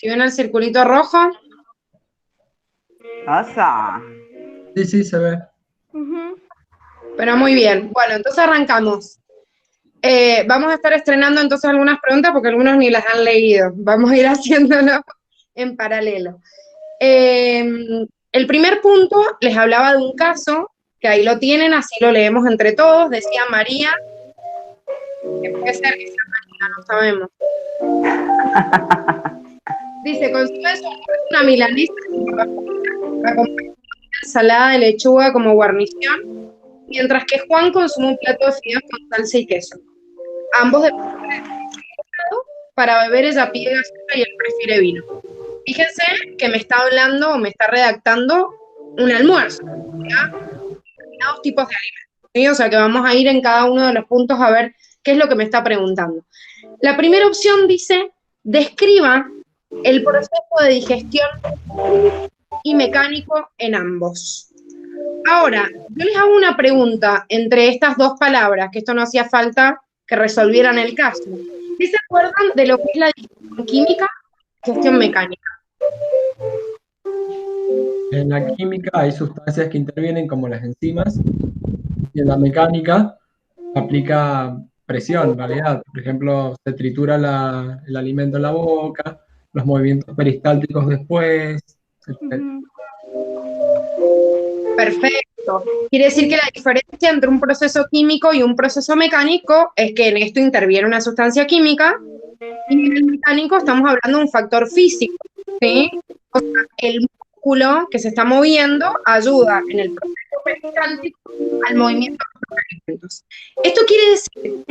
Si ven el circulito rojo. ¡Osa! Sí, sí, se ve. Pero muy bien. Bueno, entonces arrancamos. Vamos a estar estrenando entonces algunas preguntas porque algunos ni las han leído. Vamos a ir haciéndolo en paralelo. El primer punto, les hablaba de un caso, que ahí lo tienen, así lo leemos entre todos. Decía María, que puede ser que sea María, no sabemos. Dice, consigue una milanesa acompañada de ensalada de lechuga como guarnición, mientras que Juan consume un plato de fideos con salsa y queso. Ambos de para beber ella pide gaseosa y él prefiere vino. Fíjense que me está hablando o me está redactando un almuerzo, ¿ya? Dos tipos de alimentos, ¿sí? O sea que vamos a ir en cada uno de los puntos a ver qué es lo que me está preguntando. La primera opción dice, describa el proceso de digestión y mecánico en ambos. Ahora, yo les hago una pregunta entre estas dos palabras, que esto no hacía falta que resolvieran el caso. ¿Sí se acuerdan de lo que es la digestión química y digestión mecánica? En la química hay sustancias que intervienen como las enzimas y en la mecánica aplica presión, en realidad. Por ejemplo, se tritura el alimento en la boca, los movimientos peristálticos después, etc. Perfecto. Quiere decir que la diferencia entre un proceso químico y un proceso mecánico es que en esto interviene una sustancia química y en el mecánico estamos hablando de un factor físico, ¿sí? O sea, el músculo que se está moviendo ayuda en el proceso peristáltico al movimiento de los alimentos. Esto quiere decir...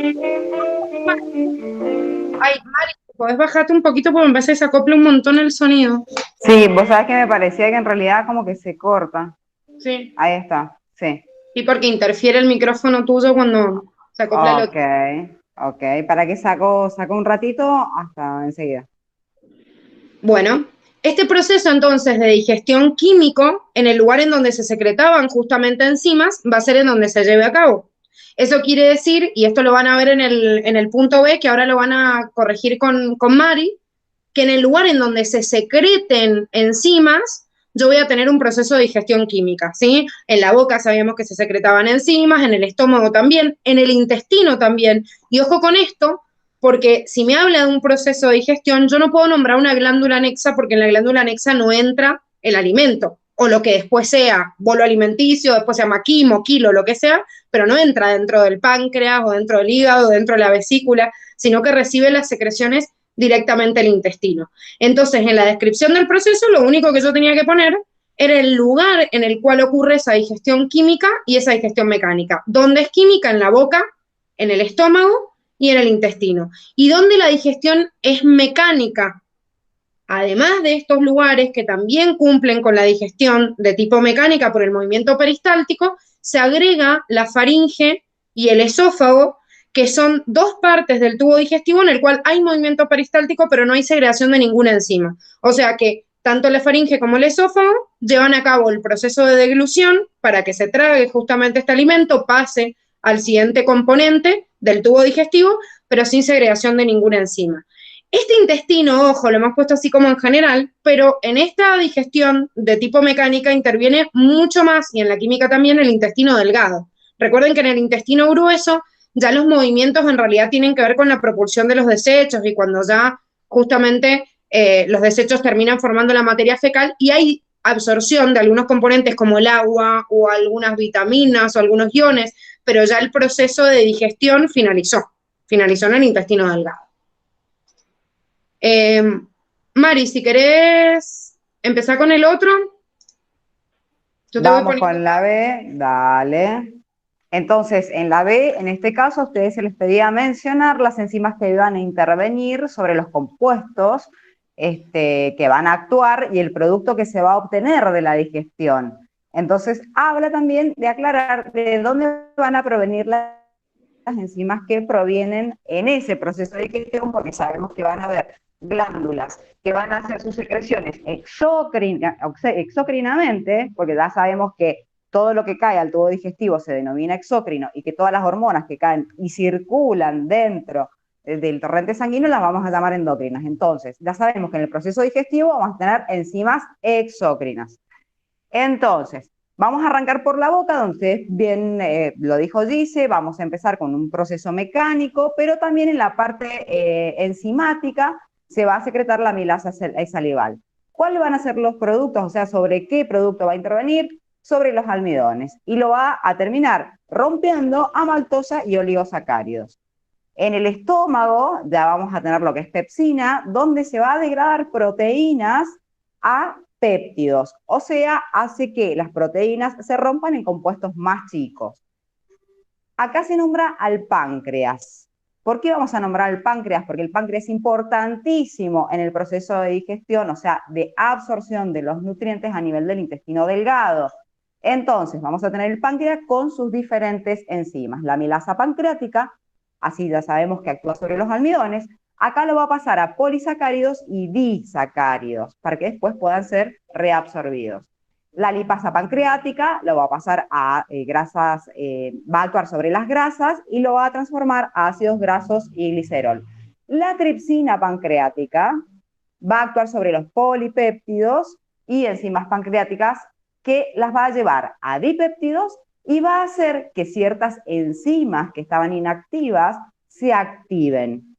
Ay, Mari, ¿podés bajarte un poquito porque me parece que se acopla un montón el sonido? Sí, vos sabés que me parecía que en realidad como que se corta. Sí. Ahí está, sí. Y porque interfiere el micrófono tuyo cuando se acopla el Ok, otro. ok. ¿Para qué saco un ratito? Hasta enseguida. Bueno, este proceso entonces de digestión químico, en el lugar en donde se secretaban justamente enzimas, va a ser en donde se lleve a cabo. Eso quiere decir, y esto lo van a ver en el punto B, que ahora lo van a corregir con Mari, que en el lugar en donde se secreten enzimas, yo voy a tener un proceso de digestión química, ¿sí? En la boca sabíamos que se secretaban enzimas, en el estómago también, en el intestino también. Y ojo con esto, porque si me habla de un proceso de digestión, yo no puedo nombrar una glándula anexa porque en la glándula anexa no entra el alimento, o lo que después sea bolo alimenticio, después se llama quimo, kilo, lo que sea, pero no entra dentro del páncreas o dentro del hígado, o dentro de la vesícula, sino que recibe las secreciones directamente el intestino. Entonces, en la descripción del proceso, lo único que yo tenía que poner era el lugar en el cual ocurre esa digestión química y esa digestión mecánica. ¿Dónde es química? En la boca, en el estómago y en el intestino. ¿Y dónde la digestión es mecánica? Además de estos lugares que también cumplen con la digestión de tipo mecánica por el movimiento peristáltico, se agrega la faringe y el esófago, que son dos partes del tubo digestivo en el cual hay movimiento peristáltico, pero no hay segregación de ninguna enzima. O sea que tanto la faringe como el esófago llevan a cabo el proceso de deglución para que se trague justamente este alimento, pase al siguiente componente del tubo digestivo, pero sin segregación de ninguna enzima. Este intestino, ojo, lo hemos puesto así como en general, pero en esta digestión de tipo mecánica interviene mucho más, y en la química también, el intestino delgado. Recuerden que en el intestino grueso ya los movimientos en realidad tienen que ver con la propulsión de los desechos y cuando ya justamente los desechos terminan formando la materia fecal y hay absorción de algunos componentes como el agua o algunas vitaminas o algunos iones, pero ya el proceso de digestión finalizó en el intestino delgado. Mari, si querés empezar con el otro, yo te voy Vamos poniendo... con la B, dale. Entonces, en la B, en este caso, a ustedes se les pedía mencionar las enzimas que van a intervenir sobre los compuestos que van a actuar y el producto que se va a obtener de la digestión. Entonces, habla también de aclarar de dónde van a provenir las enzimas que provienen en ese proceso de digestión, porque sabemos que van a haber glándulas que van a hacer sus secreciones exocrinamente, porque ya sabemos que todo lo que cae al tubo digestivo se denomina exócrino y que todas las hormonas que caen y circulan dentro del torrente sanguíneo las vamos a llamar endocrinas. Entonces, ya sabemos que en el proceso digestivo vamos a tener enzimas exócrinas. Entonces, vamos a arrancar por la boca, donde ustedes bien lo dijo Gise, vamos a empezar con un proceso mecánico, pero también en la parte enzimática se va a secretar la amilasa salival. ¿Cuáles van a ser los productos? O sea, ¿sobre qué producto va a intervenir? Sobre los almidones. Y lo va a terminar rompiendo a maltosa y oligosacáridos. En el estómago ya vamos a tener lo que es pepsina, donde se va a degradar proteínas a péptidos, o sea, hace que las proteínas se rompan en compuestos más chicos. Acá se nombra al páncreas. ¿Por qué vamos a nombrar al páncreas? Porque el páncreas es importantísimo en el proceso de digestión, o sea, de absorción de los nutrientes a nivel del intestino delgado. Entonces, vamos a tener el páncreas con sus diferentes enzimas. La amilasa pancreática, así ya sabemos que actúa sobre los almidones. Acá lo va a pasar a polisacáridos y disacáridos, para que después puedan ser reabsorbidos. La lipasa pancreática lo va a pasar a grasas, va a actuar sobre las grasas y lo va a transformar a ácidos grasos y glicerol. La tripsina pancreática va a actuar sobre los polipéptidos y enzimas pancreáticas que las va a llevar a dipéptidos y va a hacer que ciertas enzimas que estaban inactivas se activen.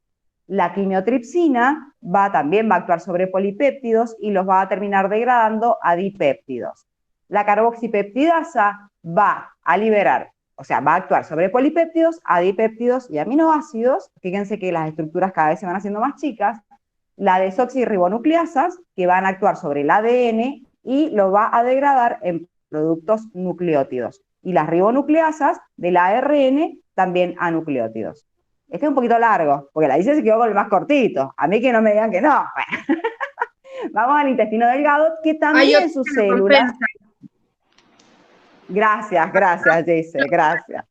La quimiotripsina también va a actuar sobre polipéptidos y los va a terminar degradando a dipéptidos. La carboxipeptidasa va a liberar, o sea, va a actuar sobre polipéptidos, adipéptidos y aminoácidos. Fíjense que las estructuras cada vez se van haciendo más chicas. La desoxirribonucleasas, que van a actuar sobre el ADN y lo va a degradar en productos nucleótidos. Y las ribonucleasas del ARN también a nucleótidos. Este es un poquito largo, porque la Gise se quedó con el más cortito. A mí que no me digan que no. Vamos al intestino delgado, que también sus células... Gracias, Gise, gracias.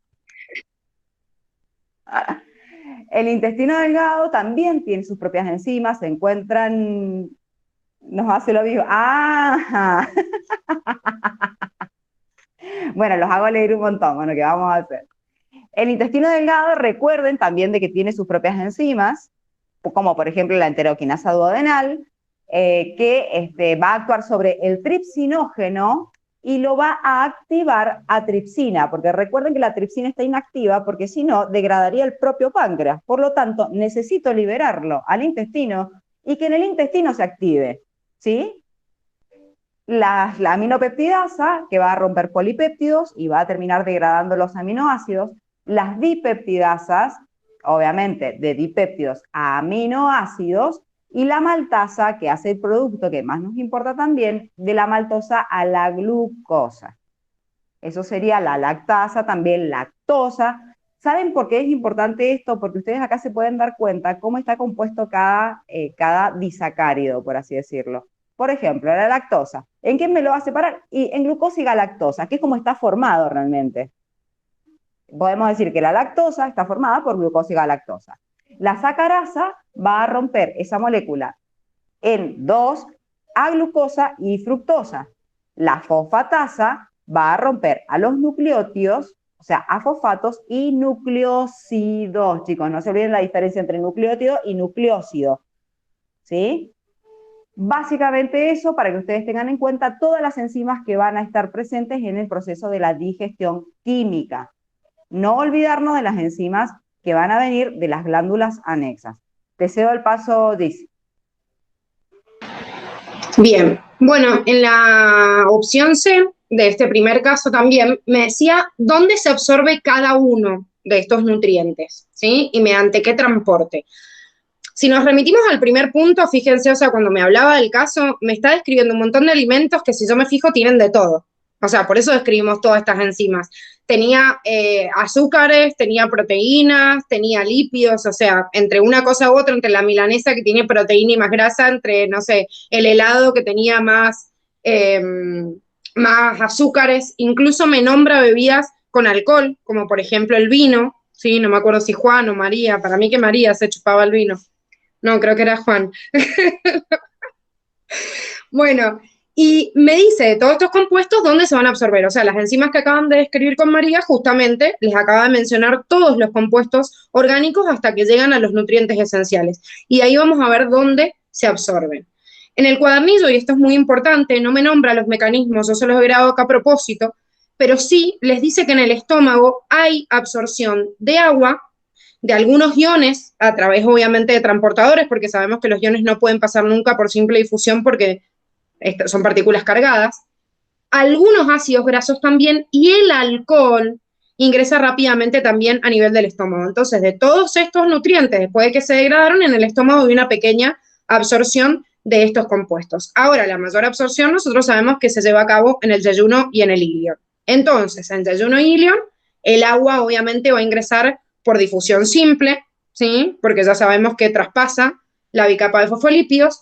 El intestino delgado también tiene sus propias enzimas, se encuentran... Nos hace lo mismo. ¡Ah! Bueno, los hago leer un montón, bueno, ¿qué vamos a hacer? El intestino delgado, recuerden también de que tiene sus propias enzimas, como por ejemplo la enteroquinasa duodenal, que va a actuar sobre el tripsinógeno y lo va a activar a tripsina, porque recuerden que la tripsina está inactiva, porque si no, degradaría el propio páncreas. Por lo tanto, necesito liberarlo al intestino y que en el intestino se active, ¿sí? La aminopeptidasa, que va a romper polipéptidos y va a terminar degradando los aminoácidos. Las dipeptidasas, obviamente, de dipéptidos a aminoácidos, y la maltasa, que hace el producto que más nos importa también, de la maltosa a la glucosa. Eso sería la lactasa, también lactosa. ¿Saben por qué es importante esto? Porque ustedes acá se pueden dar cuenta cómo está compuesto cada disacárido, por así decirlo. Por ejemplo, la lactosa. ¿En qué me lo va a separar? Y en glucosa y galactosa, que es como está formado realmente. Podemos decir que la lactosa está formada por glucosa y galactosa. La sacarasa va a romper esa molécula en dos, a glucosa y fructosa. La fosfatasa va a romper a los nucleótidos, o sea, a fosfatos y nucleósidos. Chicos, no se olviden la diferencia entre nucleótido y nucleósido. ¿Sí? Básicamente eso, para que ustedes tengan en cuenta todas las enzimas que van a estar presentes en el proceso de la digestión química. No olvidarnos de las enzimas que van a venir de las glándulas anexas. Te cedo el paso, Gise. Bien, bueno, en la opción C de este primer caso también me decía dónde se absorbe cada uno de estos nutrientes, ¿sí? Y mediante qué transporte. Si nos remitimos al primer punto, fíjense, o sea, cuando me hablaba del caso, me está describiendo un montón de alimentos que si yo me fijo tienen de todo. O sea, por eso describimos todas estas enzimas. Tenía azúcares, tenía proteínas, tenía lípidos, o sea, entre una cosa u otra, entre la milanesa que tiene proteína y más grasa, entre, no sé, el helado que tenía más azúcares, incluso me nombra bebidas con alcohol, como por ejemplo el vino, ¿sí? No me acuerdo si Juan o María, para mí que María se chupaba el vino. No, creo que era Juan. Bueno, Y me dice de todos estos compuestos dónde se van a absorber. O sea, las enzimas que acaban de describir con María, justamente les acaba de mencionar todos los compuestos orgánicos hasta que llegan a los nutrientes esenciales. Y ahí vamos a ver dónde se absorben. En el cuadernillo, y esto es muy importante, no me nombra los mecanismos, yo se los he grabado acá a propósito, pero sí les dice que en el estómago hay absorción de agua, de algunos iones, a través obviamente de transportadores, porque sabemos que los iones no pueden pasar nunca por simple difusión porque son partículas cargadas, algunos ácidos grasos también, y el alcohol ingresa rápidamente también a nivel del estómago. Entonces, de todos estos nutrientes, después de que se degradaron, en el estómago hay una pequeña absorción de estos compuestos. Ahora, la mayor absorción nosotros sabemos que se lleva a cabo en el yeyuno y en el ilion. Entonces, en yeyuno y ilion, el agua obviamente va a ingresar por difusión simple, ¿sí? Porque ya sabemos que traspasa la bicapa de fosfolípidos.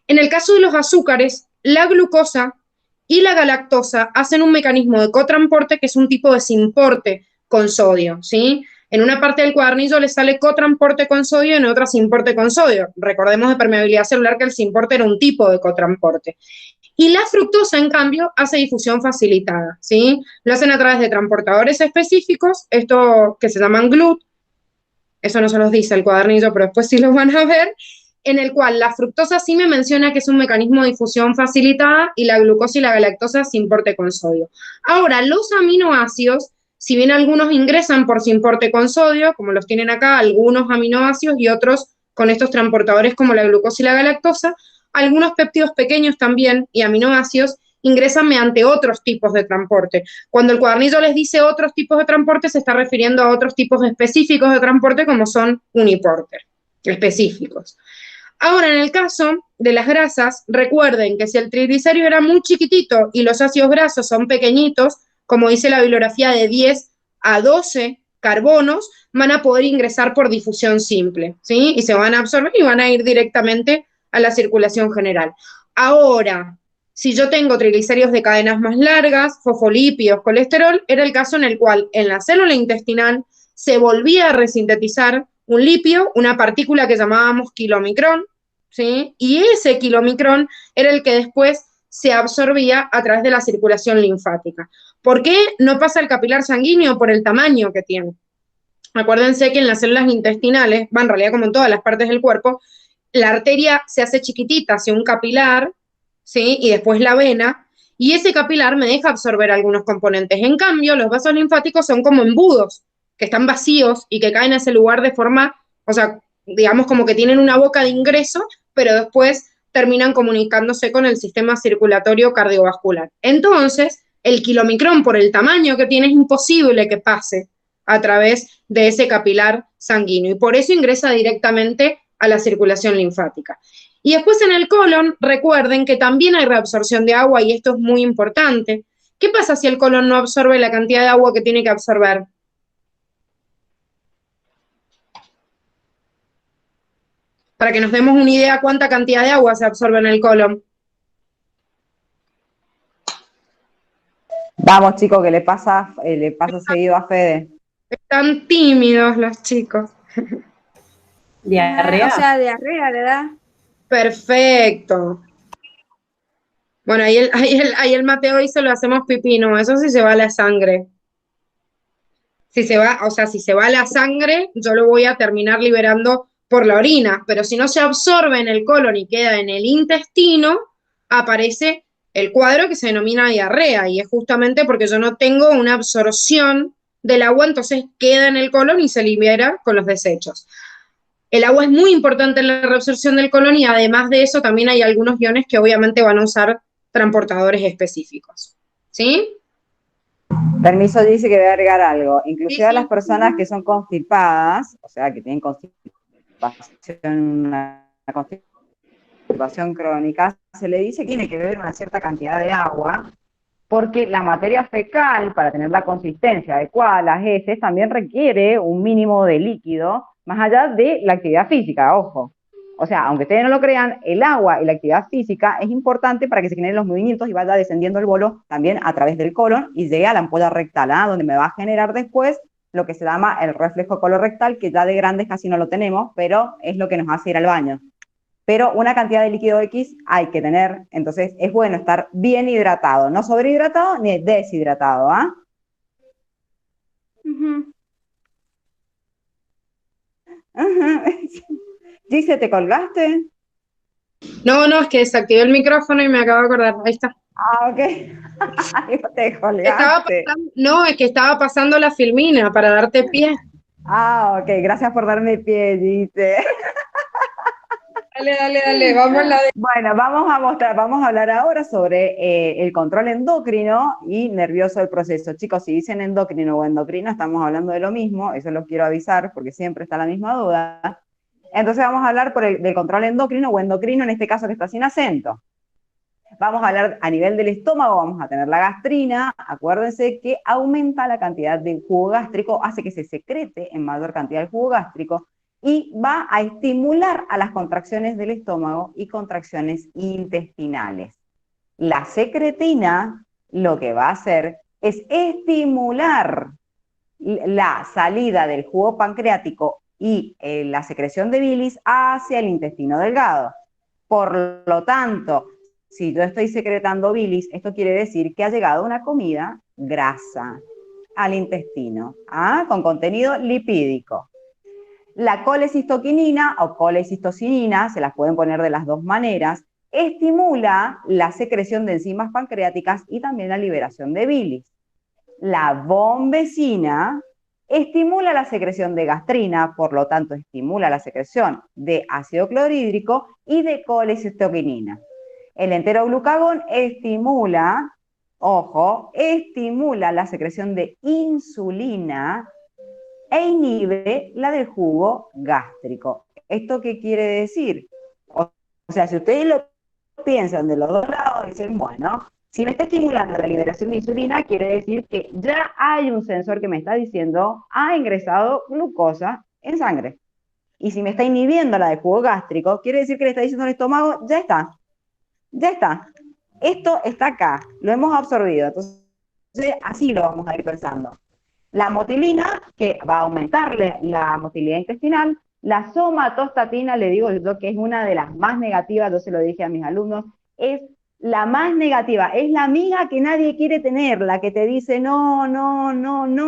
En el caso de los azúcares, la glucosa y la galactosa hacen un mecanismo de cotransporte que es un tipo de simporte con sodio, ¿sí? En una parte del cuadernillo le sale cotransporte con sodio y en otra simporte con sodio. Recordemos de permeabilidad celular que el simporte era un tipo de cotransporte. Y la fructosa, en cambio, hace difusión facilitada, ¿sí? Lo hacen a través de transportadores específicos, esto que se llaman GLUT, eso no se los dice el cuadernillo, pero después sí los van a ver, en el cual la fructosa sí me menciona que es un mecanismo de difusión facilitada y la glucosa y la galactosa simporte con sodio. Ahora, los aminoácidos, si bien algunos ingresan por simporte con sodio, como los tienen acá, algunos aminoácidos y otros con estos transportadores como la glucosa y la galactosa, algunos péptidos pequeños también y aminoácidos ingresan mediante otros tipos de transporte. Cuando el cuadernillo les dice otros tipos de transporte, se está refiriendo a otros tipos específicos de transporte como son uniporter, específicos. Ahora, en el caso de las grasas, recuerden que si el triglicérido era muy chiquitito y los ácidos grasos son pequeñitos, como dice la bibliografía de 10 a 12 carbonos, van a poder ingresar por difusión simple, ¿sí? Y se van a absorber y van a ir directamente a la circulación general. Ahora, si yo tengo triglicéridos de cadenas más largas, fosfolípidos, colesterol, era el caso en el cual en la célula intestinal se volvía a resintetizar un lípido, una partícula que llamábamos kilomicrón, ¿sí? Y ese kilomicrón era el que después se absorbía a través de la circulación linfática. ¿Por qué no pasa el capilar sanguíneo? Por el tamaño que tiene. Acuérdense que en las células intestinales, en realidad como en todas las partes del cuerpo, la arteria se hace chiquitita hacia un capilar, ¿sí? Y después la vena, y ese capilar me deja absorber algunos componentes. En cambio, los vasos linfáticos son como embudos, que están vacíos y que caen a ese lugar de forma, o sea, digamos como que tienen una boca de ingreso, pero después terminan comunicándose con el sistema circulatorio cardiovascular. Entonces, el kilomicrón, por el tamaño que tiene, es imposible que pase a través de ese capilar sanguíneo, y por eso ingresa directamente a la circulación linfática. Y después en el colon, recuerden que también hay reabsorción de agua, y esto es muy importante. ¿Qué pasa si el colon no absorbe la cantidad de agua que tiene que absorber? Para que nos demos una idea cuánta cantidad de agua se absorbe en el colon. Vamos, chicos, que le pasa seguido a Fede. Están tímidos los chicos. ¿Diarrea? O sea, diarrea le da. Perfecto. Bueno, ahí el Mateo dice lo hacemos pipino, eso sí se va a la sangre. Si se va, o sea, si se va a la sangre, yo lo voy a terminar liberando por la orina, pero si no se absorbe en el colon y queda en el intestino, aparece el cuadro que se denomina diarrea, y es justamente porque yo no tengo una absorción del agua, entonces queda en el colon y se libera con los desechos. El agua es muy importante en la reabsorción del colon, y además de eso también hay algunos iones que obviamente van a usar transportadores específicos. ¿Sí? Permiso, dice que voy a agregar algo. Inclusive Sí, a las personas que son constipadas, o sea, que tienen una constipación crónica, se le dice que tiene que beber una cierta cantidad de agua, porque la materia fecal, para tener la consistencia adecuada, las heces, también requiere un mínimo de líquido, más allá de la actividad física, ojo. O sea, aunque ustedes no lo crean, el agua y la actividad física es importante para que se generen los movimientos y vaya descendiendo el bolo también a través del colon y llegue a la ampolla rectal, ¿ah? Donde me va a generar después lo que se llama el reflejo colorectal, que ya de grandes casi no lo tenemos, pero es lo que nos hace ir al baño. pero una cantidad de líquido X hay que tener, entonces es bueno estar bien hidratado, no sobrehidratado ni deshidratado, ¿ah? Dice, ¿te colgaste? No, no, es que desactivé el micrófono y me acabo de acordar. Ahí está. Ah, ok. Te colgaste. No, es que estaba pasando la filmina para darte pie. Ah, ok, gracias por darme pie, dice. Dale, vamos a la de... Bueno, vamos a hablar ahora sobre el control endocrino y nervioso del proceso. Chicos, si dicen endocrino o endocrino, estamos hablando de lo mismo, eso lo quiero avisar porque siempre está la misma duda. Entonces vamos a hablar del control endocrino o endocrino, en este caso que está sin acento. Vamos a hablar a nivel del estómago, vamos a tener la gastrina. Acuérdense que aumenta la cantidad de jugo gástrico, hace que se secrete en mayor cantidad el jugo gástrico y va a estimular a las contracciones del estómago y contracciones intestinales. La secretina lo que va a hacer es estimular la salida del jugo pancreático y la secreción de bilis hacia el intestino delgado. Por lo tanto, si yo estoy secretando bilis, esto quiere decir que ha llegado una comida grasa al intestino, con contenido lipídico. La colecistoquinina o colecistocinina, se las pueden poner de las dos maneras, estimula la secreción de enzimas pancreáticas y también la liberación de bilis. La bombecina estimula la secreción de gastrina, por lo tanto estimula la secreción de ácido clorhídrico y de colecistoquinina. El enteroglucagón estimula, ojo, estimula la secreción de insulina e inhibe la del jugo gástrico. ¿Esto qué quiere decir? O sea, si ustedes lo piensan de los dos lados, dicen, bueno, si me está estimulando la liberación de insulina, quiere decir que ya hay un sensor que me está diciendo, ha ingresado glucosa en sangre. Y si me está inhibiendo la del jugo gástrico, quiere decir que le está diciendo al estómago, ya está. Esto está acá, lo hemos absorbido. Entonces, así lo vamos a ir pensando. La motilina, que va a aumentarle la motilidad intestinal. La somatostatina, le digo yo que es una de las más negativas, yo se lo dije a mis alumnos, es la más negativa, es la amiga que nadie quiere tener, la que te dice no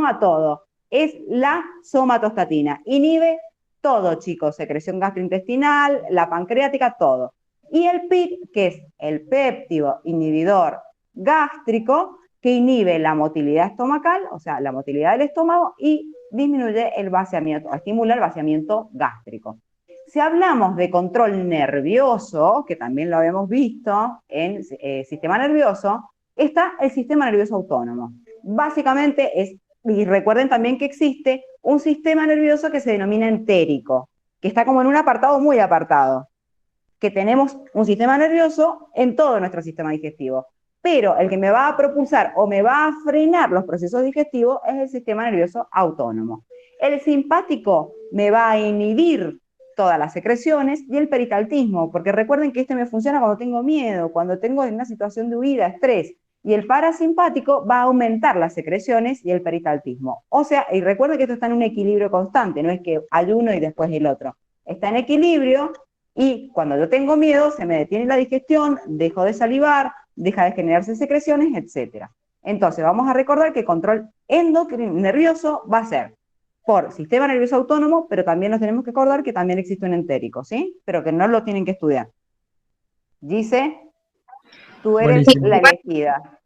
a todo. Es la somatostatina. Inhibe todo, chicos, secreción gastrointestinal, la pancreática, todo. Y el PIC, que es el péptido inhibidor gástrico, que inhibe la motilidad estomacal, o sea, la motilidad del estómago, y disminuye el vaciamiento, estimula el vaciamiento gástrico. Si hablamos de control nervioso, que también lo habíamos visto en sistema nervioso, está el sistema nervioso autónomo. Básicamente y recuerden también que existe un sistema nervioso que se denomina entérico, que está como en un apartado muy apartado, que tenemos un sistema nervioso en todo nuestro sistema digestivo. Pero el que me va a propulsar o me va a frenar los procesos digestivos es el sistema nervioso autónomo. El simpático me va a inhibir todas las secreciones y el peritaltismo, porque recuerden que este me funciona cuando tengo miedo, cuando tengo una situación de huida, estrés, y el parasimpático va a aumentar las secreciones y el peritaltismo. O sea, y recuerden que esto está en un equilibrio constante, no es que hay uno y después el otro. Está en equilibrio y cuando yo tengo miedo se me detiene la digestión, dejo de salivar, deja de generarse secreciones, etc. Entonces, vamos a recordar que el control endocrino nervioso va a ser por sistema nervioso autónomo, pero también nos tenemos que acordar que también existe un entérico, ¿sí? Pero que no lo tienen que estudiar. Dice, tú eres Buenísimo. la elegida.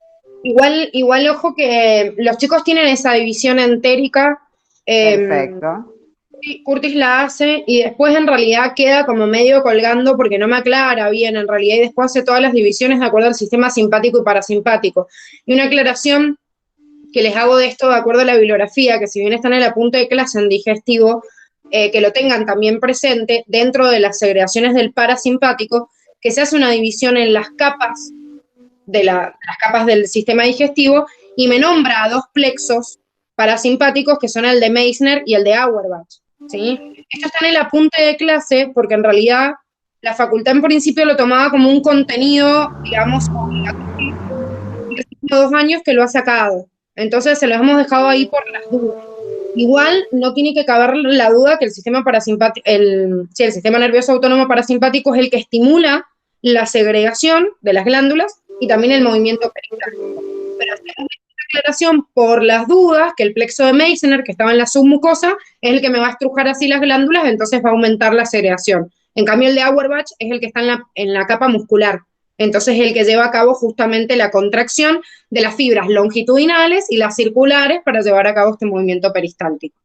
Igual, ojo que los chicos tienen esa división entérica. Perfecto. Curtis la hace y después en realidad queda como medio colgando porque no me aclara bien en realidad y después hace todas las divisiones de acuerdo al sistema simpático y parasimpático. Y una aclaración que les hago de esto de acuerdo a la bibliografía, que si bien están en el punto de clase en digestivo, que lo tengan también presente dentro de las segregaciones del parasimpático, que se hace una división en las capas las capas del sistema digestivo y me nombra a dos plexos parasimpáticos que son el de Meissner y el de Auerbach, ¿sí? Esto está en el apunte de clase porque en realidad la facultad en principio lo tomaba como un contenido, digamos, obligatorio, 2 años que lo ha sacado. Entonces se los hemos dejado ahí por las dudas. Igual no tiene que caber la duda que el sistema parasimpático, el sistema nervioso autónomo parasimpático es el que estimula la segregación de las glándulas y también el movimiento peristáltico. Pero hacemos esta aclaración por las dudas que el plexo de Meissner, que estaba en la submucosa, es el que me va a estrujar así las glándulas, entonces va a aumentar la segregación. En cambio, el de Auerbach es el que está en la capa muscular. Entonces, el que lleva a cabo justamente la contracción de las fibras longitudinales y las circulares para llevar a cabo este movimiento peristáltico.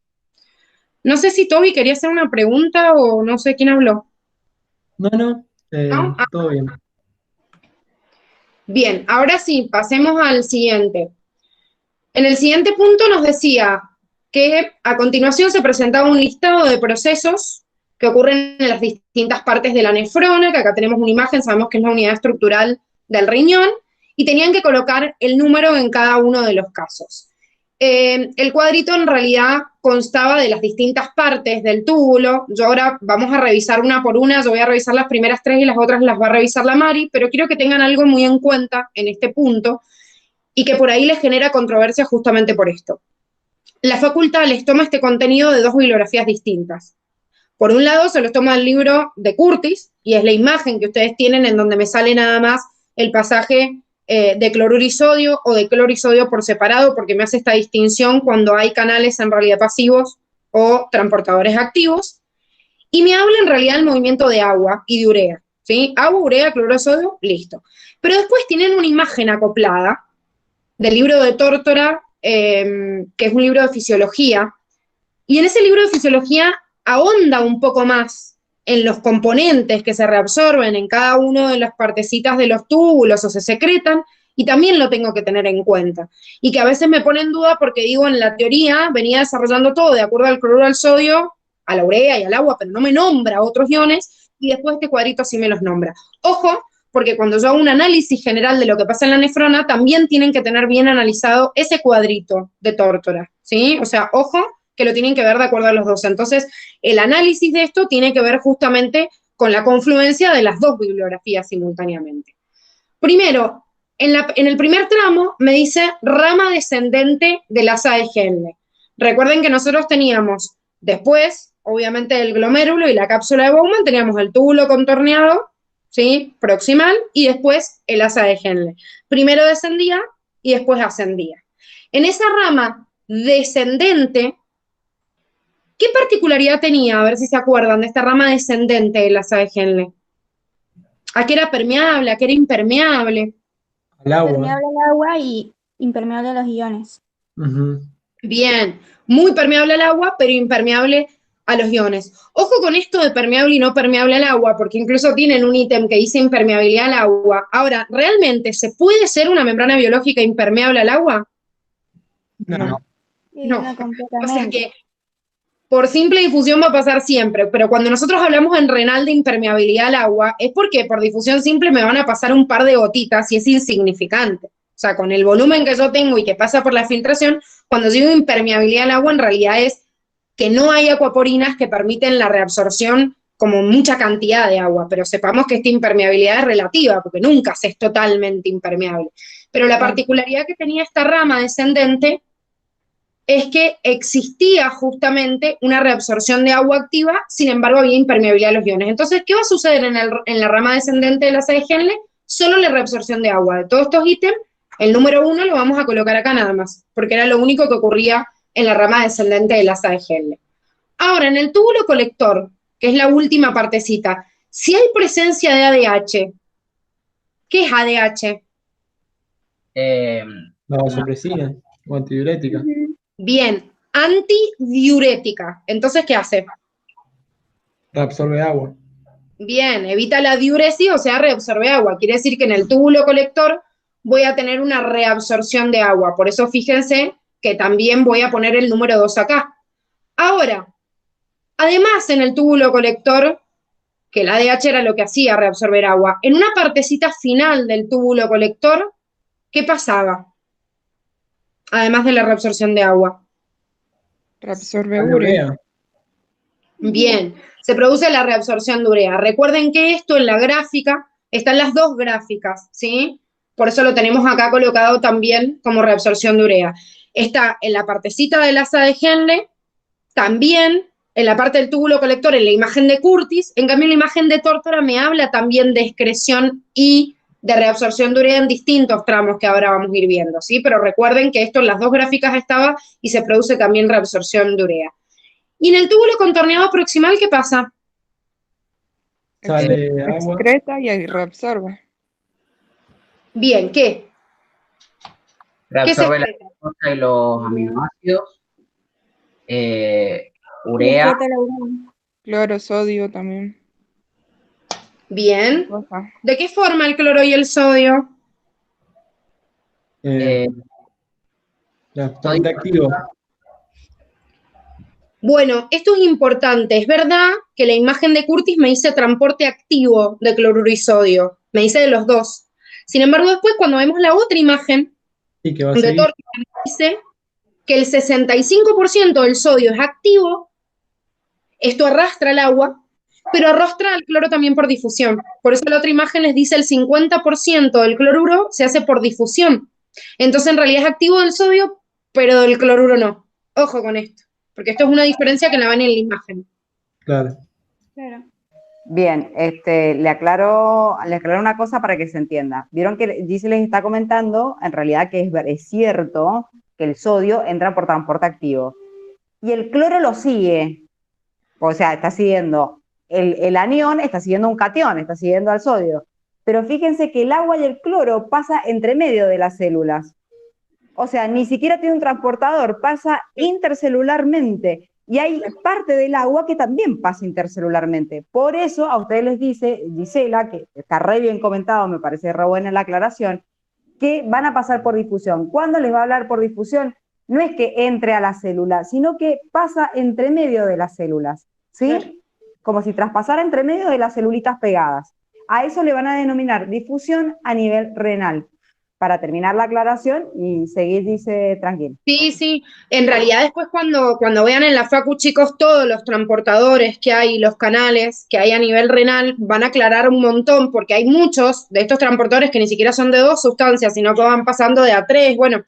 No sé si Toby quería hacer una pregunta o no sé quién habló. No, ¿No? todo bien. Bien, ahora sí, pasemos al siguiente. En el siguiente punto nos decía que a continuación se presentaba un listado de procesos que ocurren en las distintas partes de la nefrona, que acá tenemos una imagen, sabemos que es la unidad estructural del riñón, y tenían que colocar el número en cada uno de los casos. El cuadrito en realidad constaba de las distintas partes del túbulo. Yo ahora vamos a revisar una por una, yo voy a revisar las primeras 3 y las otras las va a revisar la Mari, pero quiero que tengan algo muy en cuenta en este punto y que por ahí les genera controversia justamente por esto. La facultad les toma este contenido de 2 bibliografías distintas. Por un lado, se los toma el libro de Curtis, y es la imagen que ustedes tienen en donde me sale nada más el pasaje de cloruro y sodio o de cloro y sodio por separado, porque me hace esta distinción cuando hay canales en realidad pasivos o transportadores activos. Y me habla en realidad del movimiento de agua y de urea. ¿Sí? Agua, urea, cloruro de sodio, listo. Pero después tienen una imagen acoplada del libro de Tórtora, que es un libro de fisiología, y en ese libro de fisiología ahonda un poco más en los componentes que se reabsorben en cada una de las partecitas de los túbulos o se secretan, y también lo tengo que tener en cuenta. Y que a veces me pone en duda porque digo, en la teoría venía desarrollando todo de acuerdo al cloruro, al sodio, a la urea y al agua, pero no me nombra otros iones, y después este cuadrito sí me los nombra. Ojo, porque cuando yo hago un análisis general de lo que pasa en la nefrona, también tienen que tener bien analizado ese cuadrito de Tórtora, ¿sí? O sea, ojo, que lo tienen que ver de acuerdo a los dos. Entonces, el análisis de esto tiene que ver justamente con la confluencia de las 2 bibliografías simultáneamente. Primero, en el primer tramo me dice rama descendente del asa de Henle. Recuerden que nosotros teníamos después, obviamente, del glomérulo y la cápsula de Bowman, teníamos el túbulo contorneado, ¿sí? Proximal, y después el asa de Henle. Primero descendía y después ascendía. En esa rama descendente, ¿qué particularidad tenía? A ver si se acuerdan de esta rama descendente del asa de Henle. ¿A qué era permeable? ¿A qué era impermeable? Al agua. Permeable al agua y impermeable a los iones. Bien, muy permeable al agua, pero impermeable a los iones. Ojo con esto de permeable y no permeable al agua, porque incluso tienen un ítem que dice impermeabilidad al agua. Ahora, ¿realmente se puede ser una membrana biológica impermeable al agua? No. No. No O sea que por simple difusión va a pasar siempre, pero cuando nosotros hablamos en renal de impermeabilidad al agua, es porque por difusión simple me van a pasar un par de gotitas y es insignificante. O sea, con el volumen que yo tengo y que pasa por la filtración, cuando digo impermeabilidad al agua, en realidad es que no hay acuaporinas que permiten la reabsorción como mucha cantidad de agua, pero sepamos que esta impermeabilidad es relativa, porque nunca se es totalmente impermeable. Pero la particularidad que tenía esta rama descendente es que existía justamente una reabsorción de agua activa, sin embargo había impermeabilidad a los iones. Entonces, ¿qué va a suceder en la rama descendente de la asa de Henle? Solo la reabsorción de agua. De todos estos ítems, el número 1 lo vamos a colocar acá nada más, porque era lo único que ocurría en la rama descendente de la asa de Henle. Ahora, en el túbulo colector, que es la última partecita, si hay presencia de ADH, ¿qué es ADH? Vasopresina o antidiurética. Bien, antidiurética. Entonces, ¿qué hace? Reabsorbe agua. Bien, evita la diuresis, o sea, reabsorbe agua. Quiere decir que en el túbulo colector voy a tener una reabsorción de agua. Por eso fíjense que también voy a poner el número 2 acá. Ahora, además en el túbulo colector, que el ADH era lo que hacía, reabsorber agua, en una partecita final del túbulo colector, ¿qué pasaba? Además de la reabsorción de agua. Reabsorbe urea. Bien, se produce la reabsorción de urea. Recuerden que esto en la gráfica, están las 2 gráficas, ¿sí? Por eso lo tenemos acá colocado también como reabsorción de urea. Está en la partecita del asa de Henle, también en la parte del túbulo colector, en la imagen de Curtis. En cambio, en la imagen de Tórtora me habla también de excreción y de reabsorción de urea en distintos tramos que ahora vamos a ir viendo, ¿sí? Pero recuerden que esto en las dos gráficas estaba y se produce también reabsorción de urea. Y en el túbulo contorneado proximal, ¿qué pasa? Sale agua. Excreta y reabsorbe. Bien, ¿qué? ¿Qué se Reabsorbe la excreta? glucosa y los aminoácidos, Y urea, excreta la urea. Cloro, sodio también. Bien. Cosa. ¿De qué forma el cloro y el sodio? Eh, eh, transporte activo. Bueno, esto es importante. Es verdad que la imagen de Curtis me dice transporte activo de cloruro y sodio. Me dice de los dos. Sin embargo, después cuando vemos la otra imagen Sí, que va a de seguir. Tórtora, me dice que el 65% del sodio es activo. Esto arrastra el agua, pero arrastra el cloro también por difusión. Por eso la otra imagen les dice el 50% del cloruro se hace por difusión. Entonces en realidad es activo del sodio, pero del cloruro no. Ojo con esto, porque esto es una diferencia que la ven en la imagen. Claro. Claro. Bien, le aclaro una cosa para que se entienda. Vieron que Gise les está comentando, en realidad, que es cierto que el sodio entra por transporte activo. Y el cloro lo sigue. O sea, está siguiendo, el anión está siguiendo un catión, está siguiendo al sodio. Pero fíjense que el agua y el cloro pasa entre medio de las células. O sea, ni siquiera tiene un transportador, pasa intercelularmente. Y hay parte del agua que también pasa intercelularmente. Por eso a ustedes les dice Gisela, que está re bien comentado, me parece re buena la aclaración, que van a pasar por difusión. ¿Cuándo les va a hablar por difusión? No es que entre a la célula, sino que pasa entre medio de las células, ¿sí? Claro. Como si traspasara entre medio de las celulitas pegadas. A eso le van a denominar difusión a nivel renal. Para terminar la aclaración y seguir, dice, tranquilo. Sí, sí. En realidad después cuando vean en la facu, chicos, todos los transportadores que hay, los canales que hay a nivel renal, van a aclarar un montón, porque hay muchos de estos transportadores que ni siquiera son de dos sustancias, sino que van pasando de a tres. Bueno,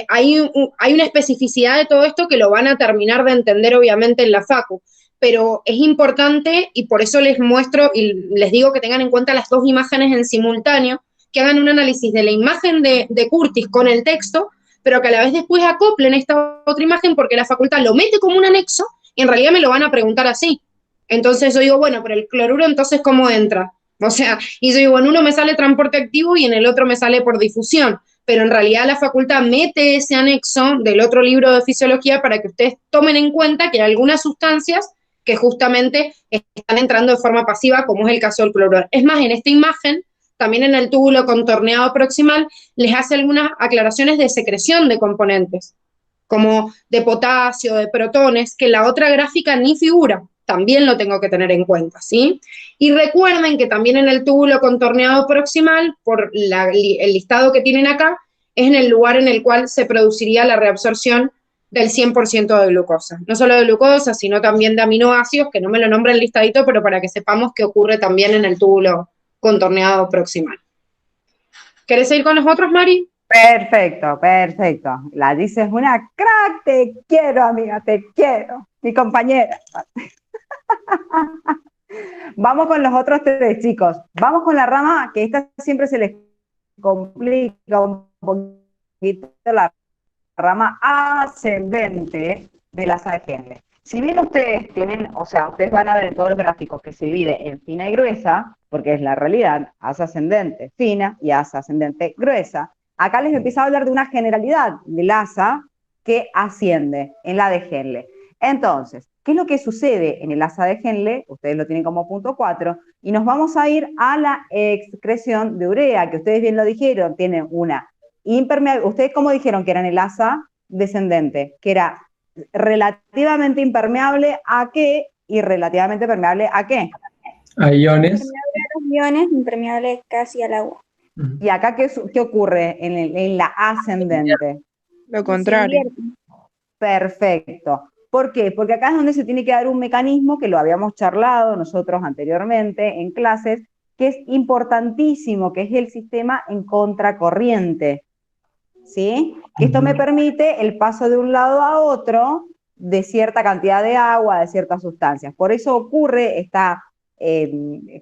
hay una especificidad de todo esto que lo van a terminar de entender obviamente en la facu, pero es importante y por eso les muestro y les digo que tengan en cuenta las dos imágenes en simultáneo, que hagan un análisis de la imagen de Curtis con el texto, pero que a la vez después acoplen esta otra imagen porque la facultad lo mete como un anexo y en realidad me lo van a preguntar así. Entonces yo digo, bueno, pero el cloruro entonces ¿cómo entra? O sea, y yo digo, en uno me sale transporte activo y en el otro me sale por difusión, pero en realidad la facultad mete ese anexo del otro libro de fisiología para que ustedes tomen en cuenta que hay algunas sustancias que justamente están entrando de forma pasiva, como es el caso del cloruro. Es más, en esta imagen, también en el túbulo contorneado proximal, les hace algunas aclaraciones de secreción de componentes, como de potasio, de protones, que en la otra gráfica ni figura. También lo tengo que tener en cuenta, ¿sí? Y recuerden que también en el túbulo contorneado proximal, por el listado que tienen acá, es en el lugar en el cual se produciría la reabsorción del 100% de glucosa. No solo de glucosa, sino también de aminoácidos, que no me lo nombra el listadito, pero para que sepamos que ocurre también en el túbulo contorneado proximal. ¿Querés seguir con los otros, Mari? Perfecto, perfecto. La dices una crack, te quiero, amiga, te quiero. Mi compañera. Vamos con los otros tres, chicos. Vamos con la rama, que esta siempre se les complica un poquito, la rama ascendente de la asa de Henle. Si bien ustedes tienen, o sea, ustedes van a ver en todos los gráficos que se divide en fina y gruesa, porque es la realidad, asa ascendente fina y asa ascendente gruesa, acá les empiezo a hablar de una generalidad del asa que asciende en la de Henle. Entonces, ¿qué es lo que sucede en el asa de Henle? Ustedes lo tienen como punto 4, y nos vamos a ir a la excreción de urea, que ustedes bien lo dijeron, tienen una impermeable. ¿Ustedes cómo dijeron que era en el asa descendente? Que era relativamente impermeable a qué y relativamente permeable a qué. A iones. Impermeable a los iones, impermeable casi al agua. ¿Y acá qué ocurre en la ascendente? Lo contrario. Perfecto. ¿Por qué? Porque acá es donde se tiene que dar un mecanismo que lo habíamos charlado nosotros anteriormente en clases, que es importantísimo, que es el sistema en contracorriente. ¿Sí? Que esto me permite el paso de un lado a otro de cierta cantidad de agua, de ciertas sustancias. Por eso ocurre esta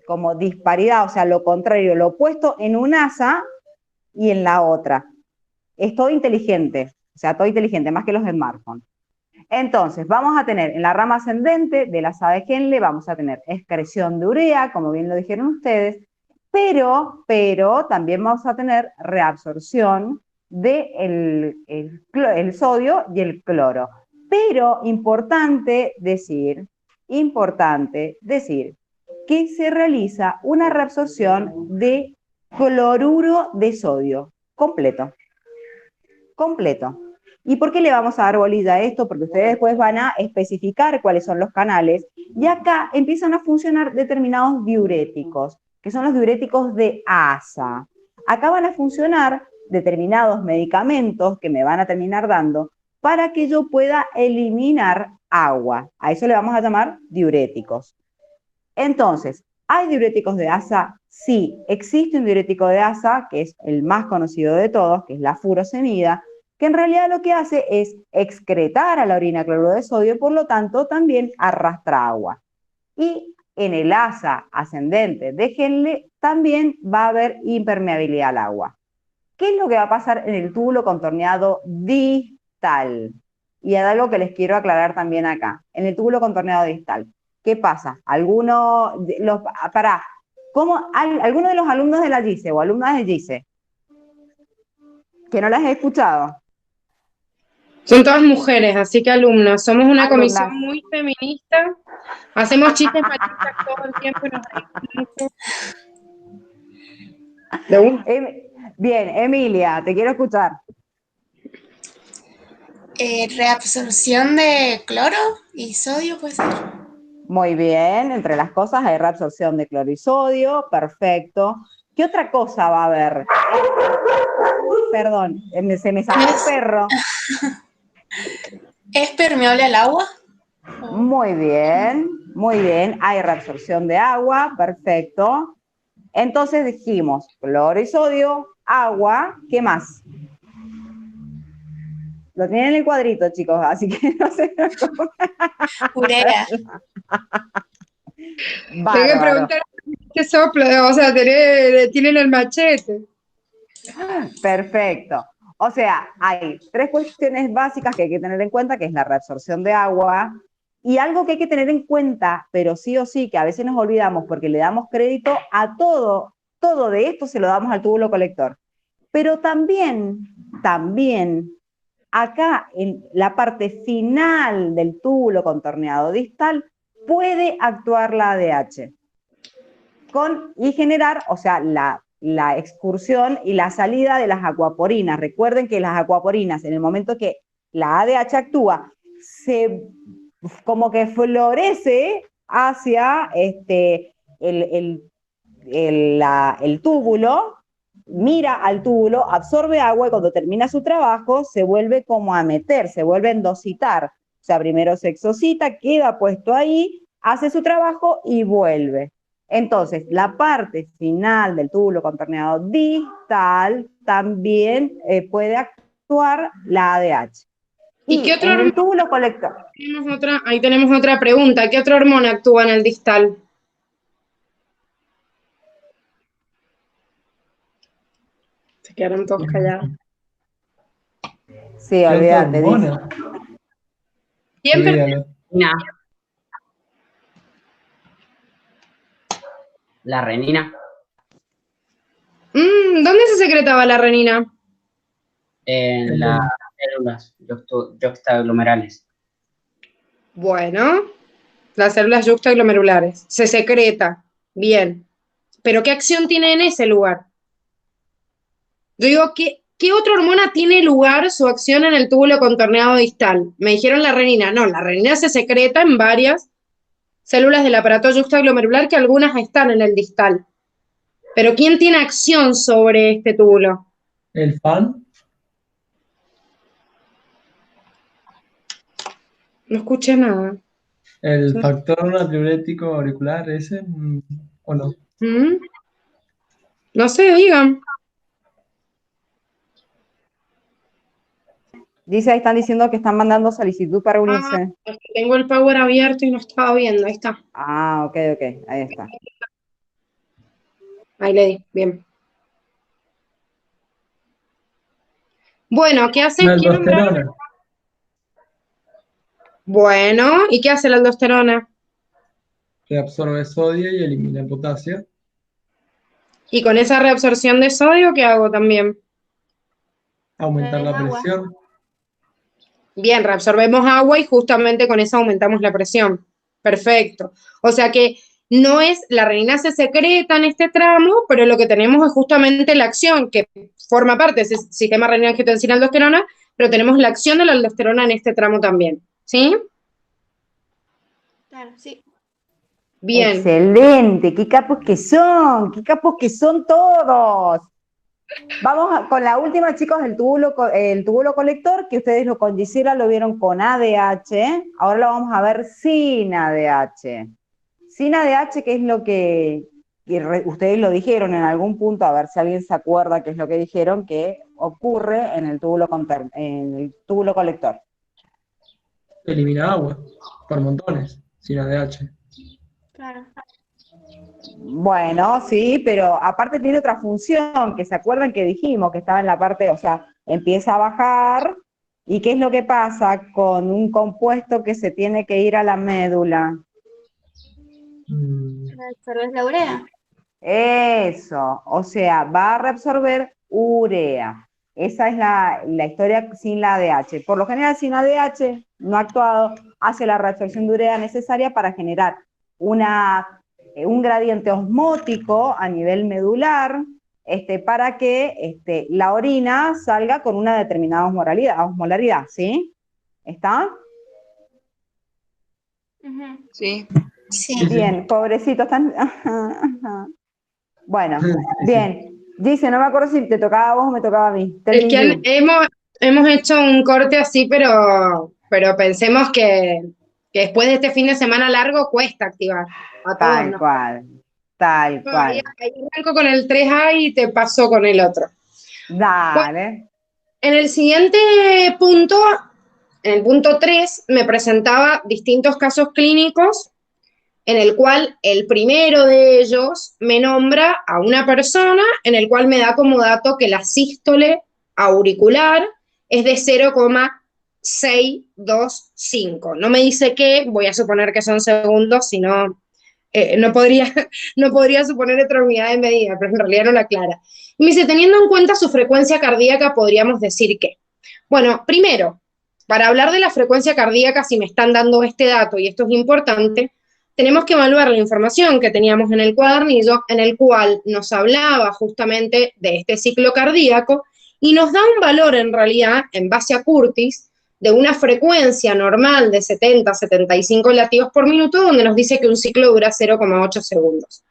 como disparidad, o sea, lo contrario, lo opuesto en un asa y en la otra. Es todo inteligente, o sea, todo inteligente, más que los smartphones. Entonces, vamos a tener en la rama ascendente del asa de Henle, vamos a tener excreción de urea, como bien lo dijeron ustedes, pero también vamos a tener reabsorción del el sodio y el cloro. Pero importante decir que se realiza una reabsorción de cloruro de sodio completo. ¿Y por qué le vamos a dar bolilla a esto? Porque ustedes después van a especificar cuáles son los canales y acá empiezan a funcionar determinados diuréticos, que son los diuréticos de asa. Acá van a funcionar determinados medicamentos que me van a terminar dando para que yo pueda eliminar agua. A eso le vamos a llamar diuréticos. Entonces, ¿hay diuréticos de asa? Sí, existe un diurético de asa, que es el más conocido de todos, que es la furosemida, que en realidad lo que hace es excretar a la orina cloruro de sodio y por lo tanto también arrastra agua. Y en el asa ascendente de Henle también va a haber impermeabilidad al agua. ¿Qué es lo que va a pasar en el túbulo contorneado distal? Y hay algo que les quiero aclarar también acá. En el túbulo contorneado distal, ¿qué pasa? Alguno de los alumnos de la GICE o alumnas de GICE que no las he escuchado. Son todas mujeres, así que alumnas, somos una comisión Alumnas. muy feminista, hacemos chistes machistas todo el tiempo y nos reímos mucho. ¿De una? Bien, Emilia, te quiero escuchar. Reabsorción de cloro y sodio, puede ser. Muy bien, entre las cosas hay reabsorción de cloro y sodio, perfecto. ¿Qué otra cosa va a haber? Perdón, se me salió el perro. ¿Es permeable al agua? Muy bien, hay reabsorción de agua, perfecto. Entonces dijimos cloro y sodio, agua, ¿qué más? Lo tienen en el cuadrito, chicos, así que no se preocupen. Urea. Tengo que Bárbaro. preguntar qué sopla, o sea, tienen el machete. Perfecto. O sea, hay tres cuestiones básicas que hay que tener en cuenta, que es la reabsorción de agua, y algo que hay que tener en cuenta, pero sí o sí, que a veces nos olvidamos porque le damos crédito a todo de esto se lo damos al túbulo colector. Pero también, acá en la parte final del túbulo contorneado distal, puede actuar la ADH y generar, o sea, la excursión y la salida de las acuaporinas. Recuerden que las acuaporinas, en el momento que la ADH actúa, como que florece hacia el túbulo, mira al túbulo, absorbe agua y cuando termina su trabajo se vuelve como a meter, se vuelve a endositar. O sea, primero se exocita, queda puesto ahí, hace su trabajo y vuelve. Entonces, la parte final del túbulo contorneado distal también puede actuar la ADH. ¿Y qué otra en el hormona? túbulo colector. Ahí tenemos otra pregunta. ¿Qué otra hormona actúa en el distal? Se quedaron todos callados. Sí, olvídate, dice. Siempre. La renina. ¿Dónde se secretaba la renina? En las células yuxtaglomerales. Bueno, las células yuxtaglomerulares. Se secreta. Bien. ¿Pero qué acción tiene en ese lugar? Yo digo, ¿qué otra hormona tiene lugar su acción en el túbulo contorneado distal? Me dijeron la renina. No, la renina se secreta en varias células del aparato yuxtaglomerular que algunas están en el distal. Pero ¿quién tiene acción sobre este túbulo? ¿El FAN? No escuché nada. ¿El factor natriurético auricular ese? ¿O no? No sé, digan. Dice, ahí están diciendo que están mandando solicitud para unirse. Es que tengo el Power abierto y no estaba viendo, ahí está. Ah, ok, ahí está. Ahí le di, bien. Bueno, ¿qué hace? La ¿Quién nombra? aldosterona, Bueno, ¿y qué hace la aldosterona? que absorbe sodio y elimina el potasio. Y con esa reabsorción de sodio, ¿qué hago también? Aumentar la Agua. presión. Bien, reabsorbemos agua y justamente con eso aumentamos la presión. Perfecto. O sea que no es, la renina se secreta en este tramo, pero lo que tenemos es justamente la acción, que forma parte de ese sistema renina-angiotensina-aldosterona, pero tenemos la acción de la aldosterona en este tramo también. ¿Sí? Claro, sí. Bien. Excelente, qué capos que son todos. Vamos con la última, chicos, el túbulo colector, que ustedes lo con Gisela lo vieron con ADH, ahora lo vamos a ver sin ADH. Sin ADH, que es lo que ustedes lo dijeron en algún punto, a ver si alguien se acuerda qué es lo que dijeron, que ocurre en el túbulo colector. Elimina agua por montones, sin ADH. Claro. Bueno, sí, pero aparte tiene otra función, que se acuerdan que dijimos que estaba en la parte, o sea, empieza a bajar, ¿y qué es lo que pasa con un compuesto que se tiene que ir a la médula? ¿Absorbes la urea? Eso, o sea, va a reabsorber urea. Esa es la historia sin la ADH. Por lo general, sin ADH, no actuado, hace la reabsorción de urea necesaria para generar un gradiente osmótico a nivel medular, para que la orina salga con una determinada osmolaridad, ¿sí? ¿Está? Sí. Sí. Bien, pobrecitos, están... Bueno, bien. Dice, no me acuerdo si te tocaba a vos o me tocaba a mí. Es que hemos hecho un corte así, pero pensemos que después de este fin de semana largo cuesta activar a todos, Tal ¿no? cual. Ahí arranco con el 3A y te paso con el otro. Dale. En el siguiente punto, en el punto 3, me presentaba distintos casos clínicos en el cual el primero de ellos me nombra a una persona en el cual me da como dato que la sístole auricular es de 0,625. No me dice qué, voy a suponer que son segundos, si no, no podría suponer otra unidad de medida, pero en realidad no la aclara. Y me dice, teniendo en cuenta su frecuencia cardíaca, podríamos decir que. Bueno, primero, para hablar de la frecuencia cardíaca, si me están dando este dato, y esto es importante, tenemos que evaluar la información que teníamos en el cuadernillo, en el cual nos hablaba justamente de este ciclo cardíaco, y nos da un valor en realidad, en base a Curtis, de una frecuencia normal de 70 a 75 latidos por minuto, donde nos dice que un ciclo dura 0,8 segundos.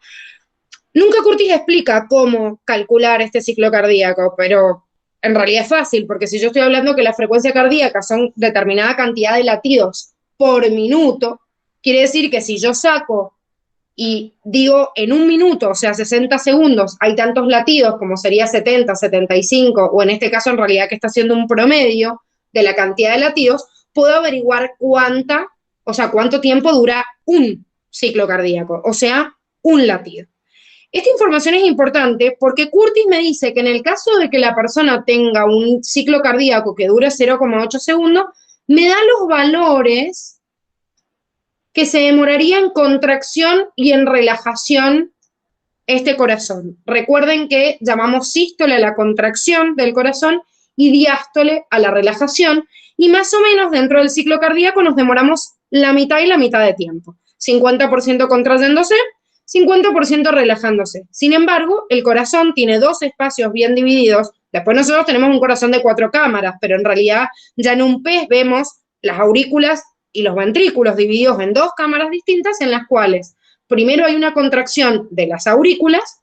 Nunca Curtis explica cómo calcular este ciclo cardíaco, pero en realidad es fácil, porque si yo estoy hablando que la frecuencia cardíaca son determinada cantidad de latidos por minuto, quiere decir que si yo saco y digo en un minuto, o sea, 60 segundos, hay tantos latidos como sería 70, 75, o en este caso en realidad que está haciendo un promedio de la cantidad de latidos, puedo averiguar cuánto tiempo dura un ciclo cardíaco, o sea, un latido. Esta información es importante porque Curtis me dice que en el caso de que la persona tenga un ciclo cardíaco que dure 0,8 segundos, me da los valores que se demoraría en contracción y en relajación este corazón. Recuerden que llamamos sístole a la contracción del corazón y diástole a la relajación, y más o menos dentro del ciclo cardíaco nos demoramos la mitad y la mitad de tiempo. 50% contrayéndose, 50% relajándose. Sin embargo, el corazón tiene dos espacios bien divididos. Después nosotros tenemos un corazón de 4 cámaras, pero en realidad ya en un pez vemos las aurículas y los ventrículos divididos en 2 cámaras distintas, en las cuales primero hay una contracción de las aurículas,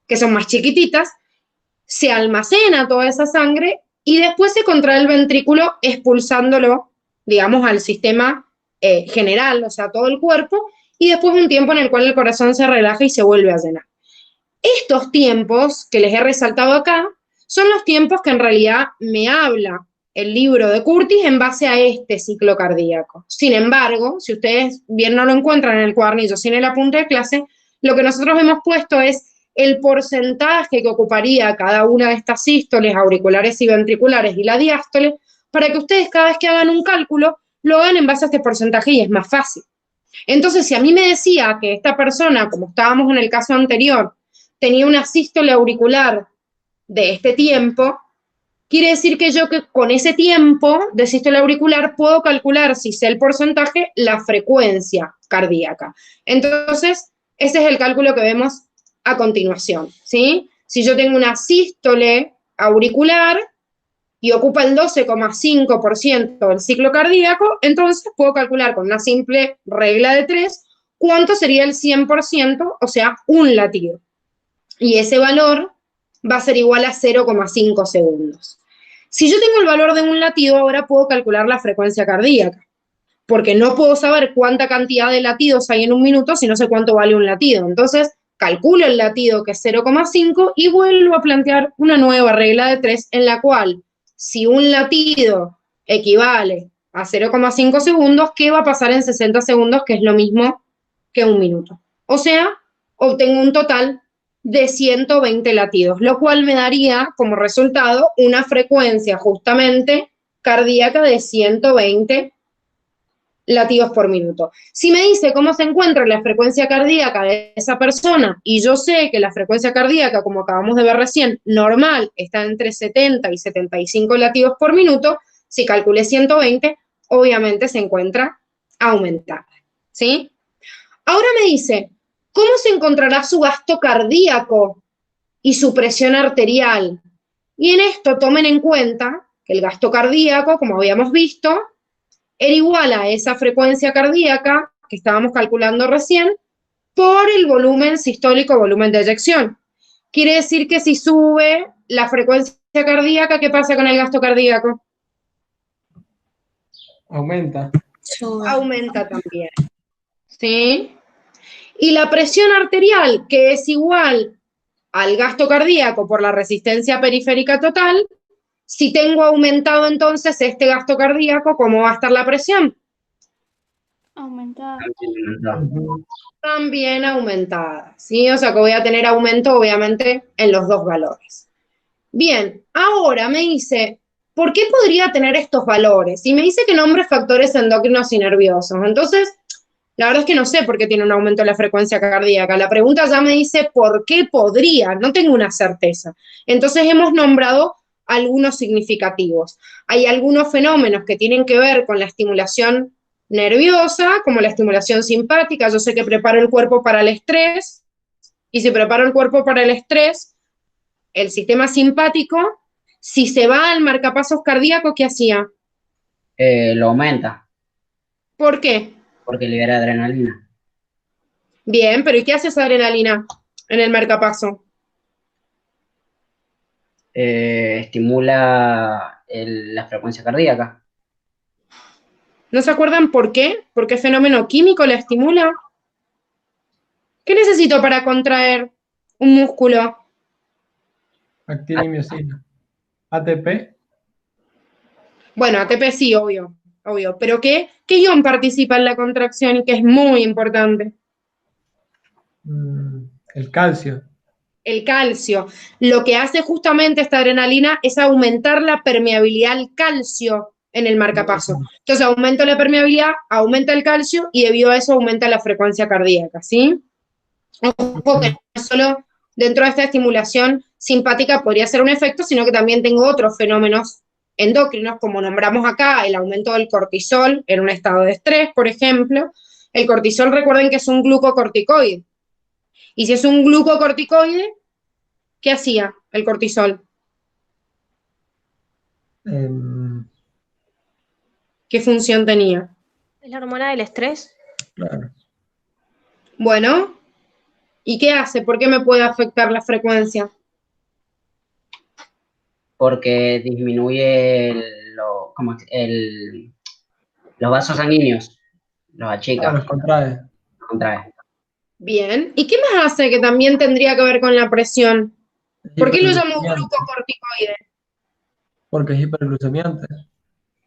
que son más chiquititas, se almacena toda esa sangre y después se contrae el ventrículo expulsándolo, digamos, al sistema general, o sea, todo el cuerpo, y después un tiempo en el cual el corazón se relaja y se vuelve a llenar. Estos tiempos que les he resaltado acá son los tiempos que en realidad me habla el libro de Curtis en base a este ciclo cardíaco. Sin embargo, si ustedes bien no lo encuentran en el cuadernillo, sin el apunte de clase, lo que nosotros hemos puesto es el porcentaje que ocuparía cada una de estas sístoles auriculares y ventriculares y la diástole, para que ustedes cada vez que hagan un cálculo, lo hagan en base a este porcentaje y es más fácil. Entonces, si a mí me decía que esta persona, como estábamos en el caso anterior, tenía una sístole auricular de este tiempo, quiere decir que yo que con ese tiempo de sístole auricular puedo calcular, si sé el porcentaje, la frecuencia cardíaca. Entonces, ese es el cálculo que vemos a continuación, ¿sí? Si yo tengo una sístole auricular y ocupa el 12,5% del ciclo cardíaco, entonces puedo calcular con una simple regla de 3 cuánto sería el 100%, o sea, un latido. Y ese valor va a ser igual a 0,5 segundos. Si yo tengo el valor de un latido, ahora puedo calcular la frecuencia cardíaca, porque no puedo saber cuánta cantidad de latidos hay en un minuto si no sé cuánto vale un latido. Entonces, calculo el latido, que es 0,5, y vuelvo a plantear una nueva regla de 3, en la cual, si un latido equivale a 0,5 segundos, ¿qué va a pasar en 60 segundos, que es lo mismo que un minuto? O sea, obtengo un total de 120 latidos, lo cual me daría como resultado una frecuencia justamente cardíaca de 120 latidos por minuto. Si me dice cómo se encuentra la frecuencia cardíaca de esa persona, y yo sé que la frecuencia cardíaca, como acabamos de ver recién, normal, está entre 70 y 75 latidos por minuto, si calculé 120, obviamente se encuentra aumentada, ¿sí? Ahora me dice, ¿cómo se encontrará su gasto cardíaco y su presión arterial? Y en esto tomen en cuenta que el gasto cardíaco, como habíamos visto, era igual a esa frecuencia cardíaca que estábamos calculando recién por el volumen sistólico, volumen de eyección. Quiere decir que si sube la frecuencia cardíaca, ¿qué pasa con el gasto cardíaco? Aumenta. Sube. Aumenta también, ¿sí? Y la presión arterial, que es igual al gasto cardíaco por la resistencia periférica total, si tengo aumentado entonces este gasto cardíaco, ¿cómo va a estar la presión? Aumentada. También aumentada, ¿sí? O sea que voy a tener aumento, obviamente, en los dos valores. Bien, ahora me dice, ¿por qué podría tener estos valores? Y me dice que nombre factores endocrinos y nerviosos. Entonces, la verdad es que no sé por qué tiene un aumento en la frecuencia cardíaca. La pregunta ya me dice por qué podría, no tengo una certeza. Entonces hemos nombrado algunos significativos. Hay algunos fenómenos que tienen que ver con la estimulación nerviosa, como la estimulación simpática. Yo sé que preparo el cuerpo para el estrés, y si preparo el cuerpo para el estrés, el sistema simpático, si se va al marcapasos cardíaco, ¿qué hacía? Lo aumenta ¿Por qué? porque libera adrenalina. Bien, pero ¿y qué hace esa adrenalina en el marcapaso? Estimula la frecuencia cardíaca. ¿No se acuerdan por qué? ¿Por qué fenómeno químico la estimula? ¿Qué necesito para contraer un músculo? Actina y miosina. ATP. Bueno, ATP sí, obvio, obvio. ¿Pero qué ion participa en la contracción y que es muy importante? El calcio. El calcio. Lo que hace justamente esta adrenalina es aumentar la permeabilidad al calcio en el marcapaso. Entonces aumenta la permeabilidad, aumenta el calcio y debido a eso aumenta la frecuencia cardíaca, ¿sí? Ojo que no solo dentro de esta estimulación simpática podría ser un efecto, sino que también tengo otros fenómenos endócrinos, como nombramos acá, el aumento del cortisol en un estado de estrés, por ejemplo. El cortisol, recuerden que es un glucocorticoide. Y si es un glucocorticoide, ¿qué hacía el cortisol? ¿Qué función tenía? ¿Es la hormona del estrés? Claro. Bueno, ¿y qué hace? ¿Por qué me puede afectar la frecuencia? Porque disminuye los vasos sanguíneos, los achica, Los contrae. contrae. Bien. ¿Y qué más hace que también tendría que ver con la presión? ¿Por qué lo llamo glucocorticoide? Porque es hiperglucemiante.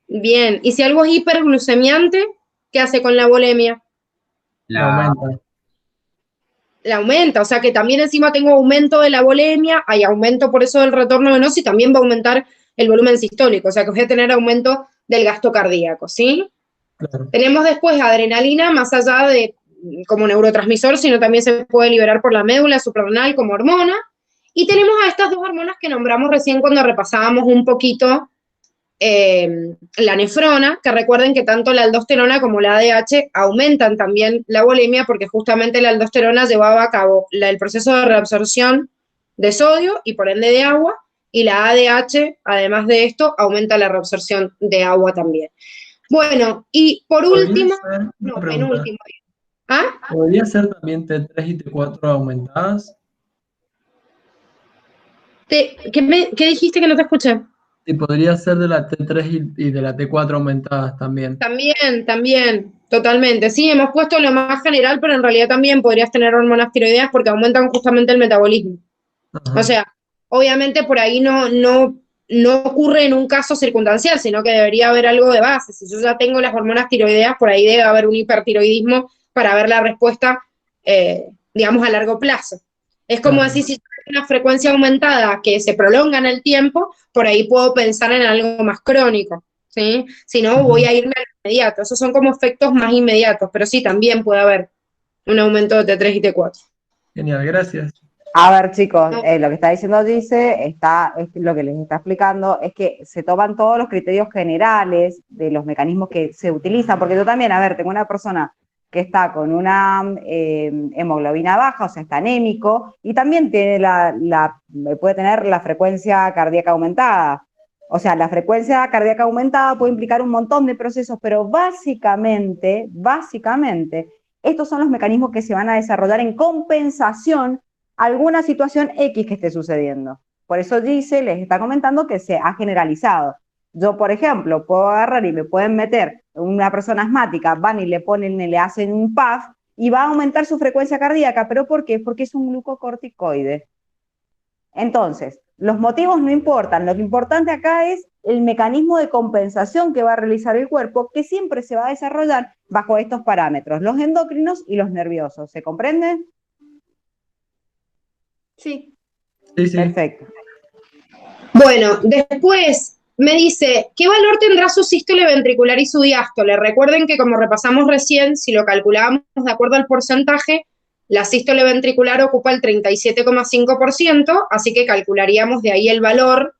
Bien, y si algo es hiperglucemiante, ¿qué hace con la volemia? La aumenta. La aumenta, o sea que también encima tengo aumento de la volemia, hay aumento por eso del retorno venoso y también va a aumentar el volumen sistólico, o sea que voy a tener aumento del gasto cardíaco, ¿sí? Claro. Tenemos después adrenalina, más allá de como neurotransmisor, sino también se puede liberar por la médula suprarrenal como hormona. Y tenemos a estas dos hormonas que nombramos recién cuando repasábamos un poquito la nefrona, que recuerden que tanto la aldosterona como la ADH aumentan también la volemia porque justamente la aldosterona llevaba a cabo el proceso de reabsorción de sodio y por ende de agua, y la ADH, además de esto, aumenta la reabsorción de agua también. Bueno, y por último, no, penúltimo. ¿Ah? ¿Podría ser también T3 y T4 aumentadas? ¿Qué dijiste que no te escuché? Y podría ser de la T3 y de la T4 aumentadas también. También, totalmente. Sí, hemos puesto lo más general, pero en realidad también podrías tener hormonas tiroideas porque aumentan justamente el metabolismo. Ajá. O sea, obviamente por ahí no ocurre en un caso circunstancial, sino que debería haber algo de base. Si yo ya tengo las hormonas tiroideas, por ahí debe haber un hipertiroidismo para ver la respuesta, digamos, a largo plazo. Es como así, si hay una frecuencia aumentada que se prolonga en el tiempo, por ahí puedo pensar en algo más crónico, ¿sí? Si no, voy a irme al inmediato. Esos son como efectos más inmediatos, pero sí, también puede haber un aumento de T3 y T4. Genial, gracias. A ver, chicos, lo que está diciendo Dice, es lo que les está explicando, es que se toman todos los criterios generales de los mecanismos que se utilizan, porque yo también, a ver, tengo una persona que está con una hemoglobina baja, o sea, está anémico, y también tiene puede tener la frecuencia cardíaca aumentada. O sea, la frecuencia cardíaca aumentada puede implicar un montón de procesos, pero básicamente, estos son los mecanismos que se van a desarrollar en compensación a alguna situación X que esté sucediendo. Por eso les está comentando que se ha generalizado. Yo, por ejemplo, puedo agarrar y me pueden meter una persona asmática, van y le hacen un PAF y va a aumentar su frecuencia cardíaca. ¿Pero por qué? Porque es un glucocorticoide. Entonces, los motivos no importan, lo que importante acá es el mecanismo de compensación que va a realizar el cuerpo, que siempre se va a desarrollar bajo estos parámetros, los endocrinos y los nerviosos. ¿Se comprenden? Sí. Sí, sí. Perfecto. Bueno, después me dice, ¿qué valor tendrá su sístole ventricular y su diástole? Recuerden que como repasamos recién, si lo calculábamos de acuerdo al porcentaje, la sístole ventricular ocupa el 37,5%, así que calcularíamos de ahí el valor,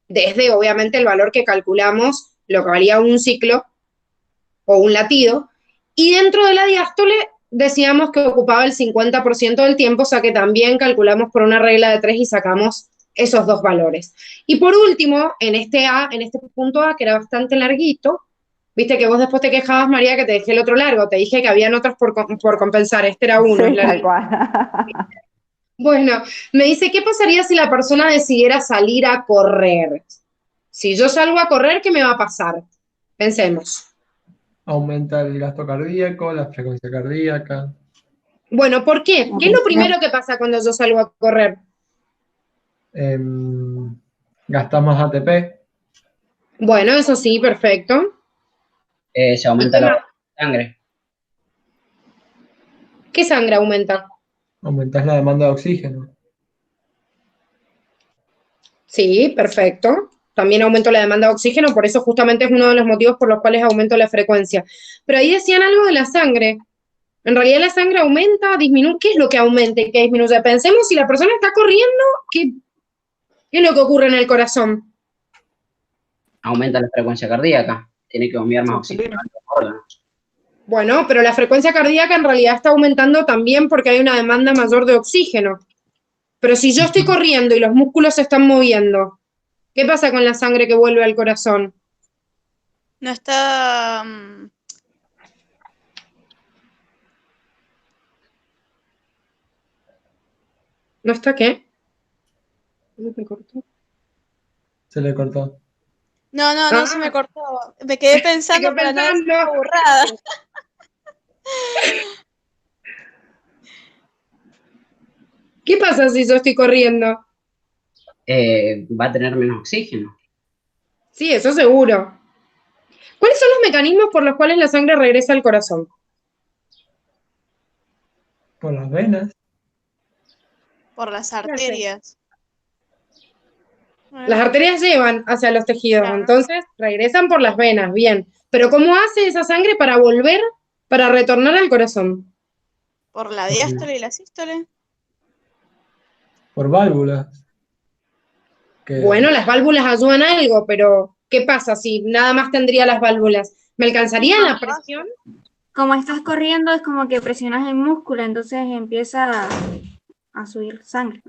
desde obviamente el valor que calculamos, lo que valía un ciclo o un latido, y dentro de la diástole decíamos que ocupaba el 50% del tiempo, o sea que también calculamos por una regla de 3 y sacamos esos dos valores. Y por último, en este punto A, que era bastante larguito, viste que vos después te quejabas, María, que te dejé el otro largo, te dije que habían otros por compensar, este era uno, Sí, es larguito. tal cual. Bueno, me dice, ¿qué pasaría si la persona decidiera salir a correr? Si yo salgo a correr, ¿qué me va a pasar? Pensemos. Aumenta el gasto cardíaco, la frecuencia cardíaca. Bueno, ¿por qué? ¿Qué es lo primero que pasa cuando yo salgo a correr? Gastamos ATP. Bueno, eso sí, perfecto. Se aumenta la sangre. ¿Qué sangre aumenta? Aumentas la demanda de oxígeno. Sí, perfecto. También aumento la demanda de oxígeno, por eso justamente es uno de los motivos por los cuales aumento la frecuencia. Pero ahí decían algo de la sangre. En realidad la sangre aumenta, disminuye. ¿Qué es lo que aumenta y qué disminuye? Pensemos si la persona está corriendo, ¿qué es lo que ocurre en el corazón? Aumenta la frecuencia cardíaca. Tiene que bombear más oxígeno a los órganos. Bueno, pero la frecuencia cardíaca en realidad está aumentando también porque hay una demanda mayor de oxígeno. Pero si yo estoy corriendo y los músculos se están moviendo, ¿qué pasa con la sangre que vuelve al corazón? No está... ¿No está qué? ¿Me cortó? Se le cortó. No se me cortó. Me quedé pensando para no decir una burrada. ¿Qué pasa si yo estoy corriendo? Va a tener menos oxígeno. Sí, eso seguro. ¿Cuáles son los mecanismos por los cuales la sangre regresa al corazón? Por las venas. Por las arterias. Las arterias llevan hacia los tejidos, Claro. entonces regresan por las venas, bien. Pero ¿cómo hace esa sangre para volver, para retornar al corazón? Por la diástole y la sístole. Por válvulas. Bueno, las válvulas ayudan a algo, pero ¿qué pasa si nada más tendría las válvulas? ¿Me alcanzaría la presión? Como estás corriendo, es como que presionas el músculo, entonces empieza a subir sangre.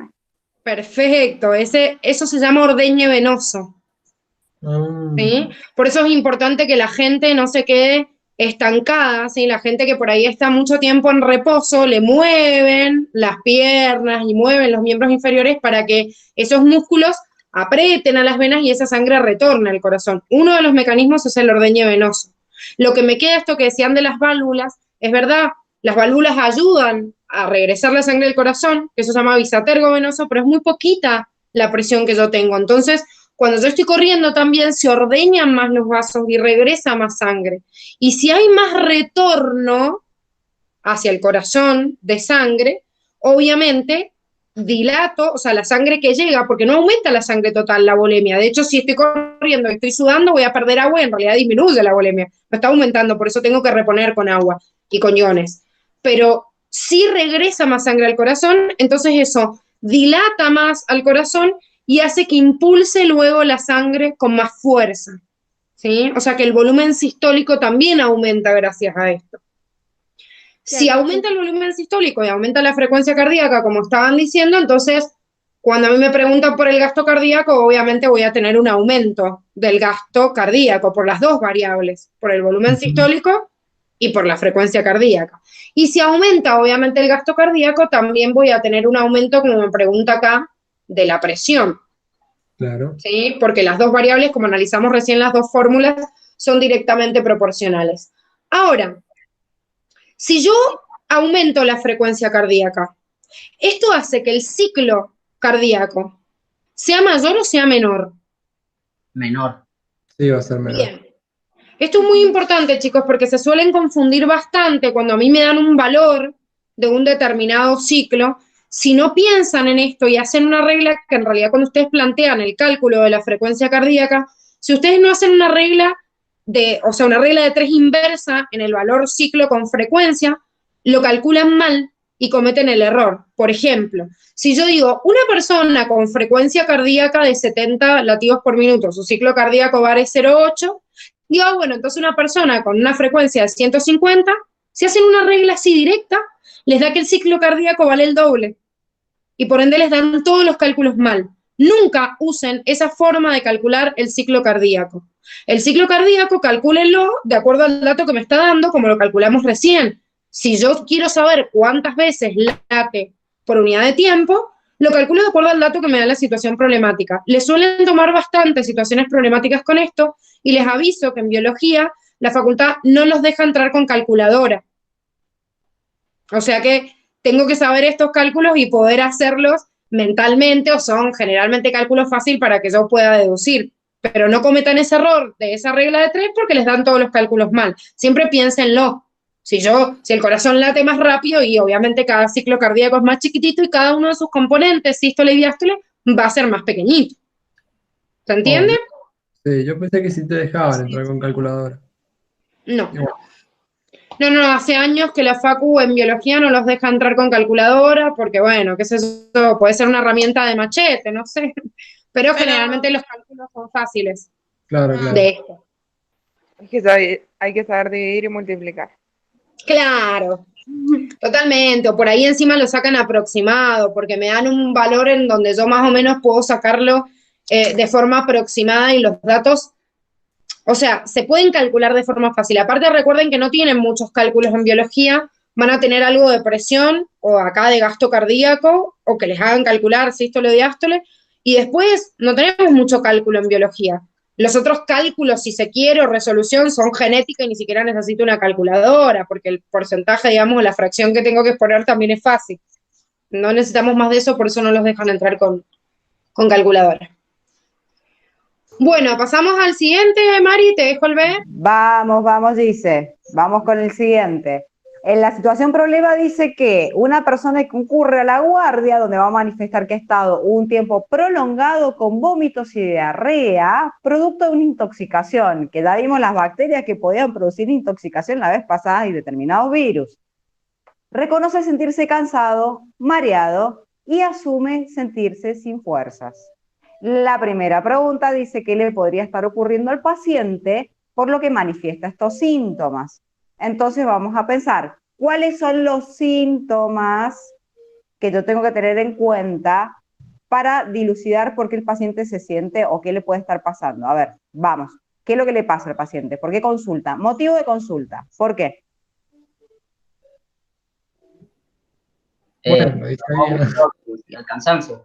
Perfecto, eso se llama ordeñe venoso. ¿Sí? Por eso es importante que la gente no se quede estancada, ¿sí? La gente que por ahí está mucho tiempo en reposo, le mueven las piernas y mueven los miembros inferiores para que esos músculos aprieten a las venas y esa sangre retorne al corazón. Uno de los mecanismos es el ordeñe venoso. Lo que me queda esto que decían de las válvulas, es verdad, las válvulas ayudan a regresar la sangre al corazón, que eso se llama bisatergo venoso, pero es muy poquita la presión que yo tengo. Entonces, cuando yo estoy corriendo también se ordeñan más los vasos y regresa más sangre. Y si hay más retorno hacia el corazón de sangre, obviamente dilato, o sea, la sangre que llega, porque no aumenta la sangre total, la volemia. De hecho, si estoy corriendo y estoy sudando, voy a perder agua y en realidad disminuye la volemia. No está aumentando, por eso tengo que reponer con agua y con iones. Pero si regresa más sangre al corazón, entonces eso dilata más al corazón y hace que impulse luego la sangre con más fuerza, ¿sí? O sea que el volumen sistólico también aumenta gracias a esto. Si aumenta el volumen sistólico y aumenta la frecuencia cardíaca, como estaban diciendo, entonces, cuando a mí me preguntan por el gasto cardíaco, obviamente voy a tener un aumento del gasto cardíaco por las dos variables, por el volumen sistólico y por la frecuencia cardíaca. Y si aumenta, obviamente, el gasto cardíaco, también voy a tener un aumento, como me pregunta acá, de la presión. Claro. ¿Sí? Porque las dos variables, como analizamos recién las dos fórmulas, son directamente proporcionales. Ahora, si yo aumento la frecuencia cardíaca, esto hace que el ciclo cardíaco sea mayor o sea menor. Menor. Sí, va a ser menor. Bien. Esto es muy importante, chicos, porque se suelen confundir bastante cuando a mí me dan un valor de un determinado ciclo. Si no piensan en esto y hacen una regla, que en realidad cuando ustedes plantean el cálculo de la frecuencia cardíaca, si ustedes no hacen una regla una regla de 3 inversa en el valor ciclo con frecuencia, lo calculan mal y cometen el error. Por ejemplo, si yo digo, una persona con frecuencia cardíaca de 70 latidos por minuto, su ciclo cardíaco vale 0,8, digo, bueno, entonces una persona con una frecuencia de 150, si hacen una regla así directa, les da que el ciclo cardíaco vale el doble. Y por ende les dan todos los cálculos mal. Nunca usen esa forma de calcular el ciclo cardíaco. El ciclo cardíaco, calcúlenlo de acuerdo al dato que me está dando, como lo calculamos recién. Si yo quiero saber cuántas veces late por unidad de tiempo, lo calculo de acuerdo al dato que me da la situación problemática. Les suelen tomar bastantes situaciones problemáticas con esto y les aviso que en biología la facultad no los deja entrar con calculadora. O sea que tengo que saber estos cálculos y poder hacerlos mentalmente, o son generalmente cálculos fáciles para que yo pueda deducir. Pero no cometan ese error de esa regla de 3 porque les dan todos los cálculos mal. Siempre piénsenlo. Si el corazón late más rápido y obviamente cada ciclo cardíaco es más chiquitito y cada uno de sus componentes, sístole y diástole, va a ser más pequeñito. ¿Se entiende? Sí, yo pensé que sí te dejaban entrar con calculadora. No. No, hace años que la facu en biología no los deja entrar con calculadora porque, bueno, qué sé yo, puede ser una herramienta de machete, no sé. Pero generalmente los cálculos son fáciles. Claro, claro. De esto. Hay que saber dividir y multiplicar. Claro, totalmente. O por ahí encima lo sacan aproximado, porque me dan un valor en donde yo más o menos puedo sacarlo de forma aproximada y los datos, o sea, se pueden calcular de forma fácil. Aparte recuerden que no tienen muchos cálculos en biología, van a tener algo de presión o acá de gasto cardíaco o que les hagan calcular sístole o diástole y después no tenemos mucho cálculo en biología. Los otros cálculos, si se quiere, o resolución, son genética y ni siquiera necesito una calculadora, porque el porcentaje, digamos, la fracción que tengo que exponer también es fácil. No necesitamos más de eso, por eso no los dejan entrar con calculadora. Bueno, pasamos al siguiente, Mari, te dejo el B. Vamos, dice. Vamos con el siguiente. En la situación problema dice que una persona que concurre a la guardia, donde va a manifestar que ha estado un tiempo prolongado con vómitos y diarrea, producto de una intoxicación, que ya vimos las bacterias que podían producir intoxicación la vez pasada y determinados virus. Reconoce sentirse cansado, mareado y asume sentirse sin fuerzas. La primera pregunta dice qué le podría estar ocurriendo al paciente por lo que manifiesta estos síntomas. Entonces vamos a pensar, ¿cuáles son los síntomas que yo tengo que tener en cuenta para dilucidar por qué el paciente se siente o qué le puede estar pasando? A ver, vamos, ¿qué es lo que le pasa al paciente? ¿Por qué consulta? Motivo de consulta, ¿por qué? Bueno, lo dice ahí. Y el cansancio.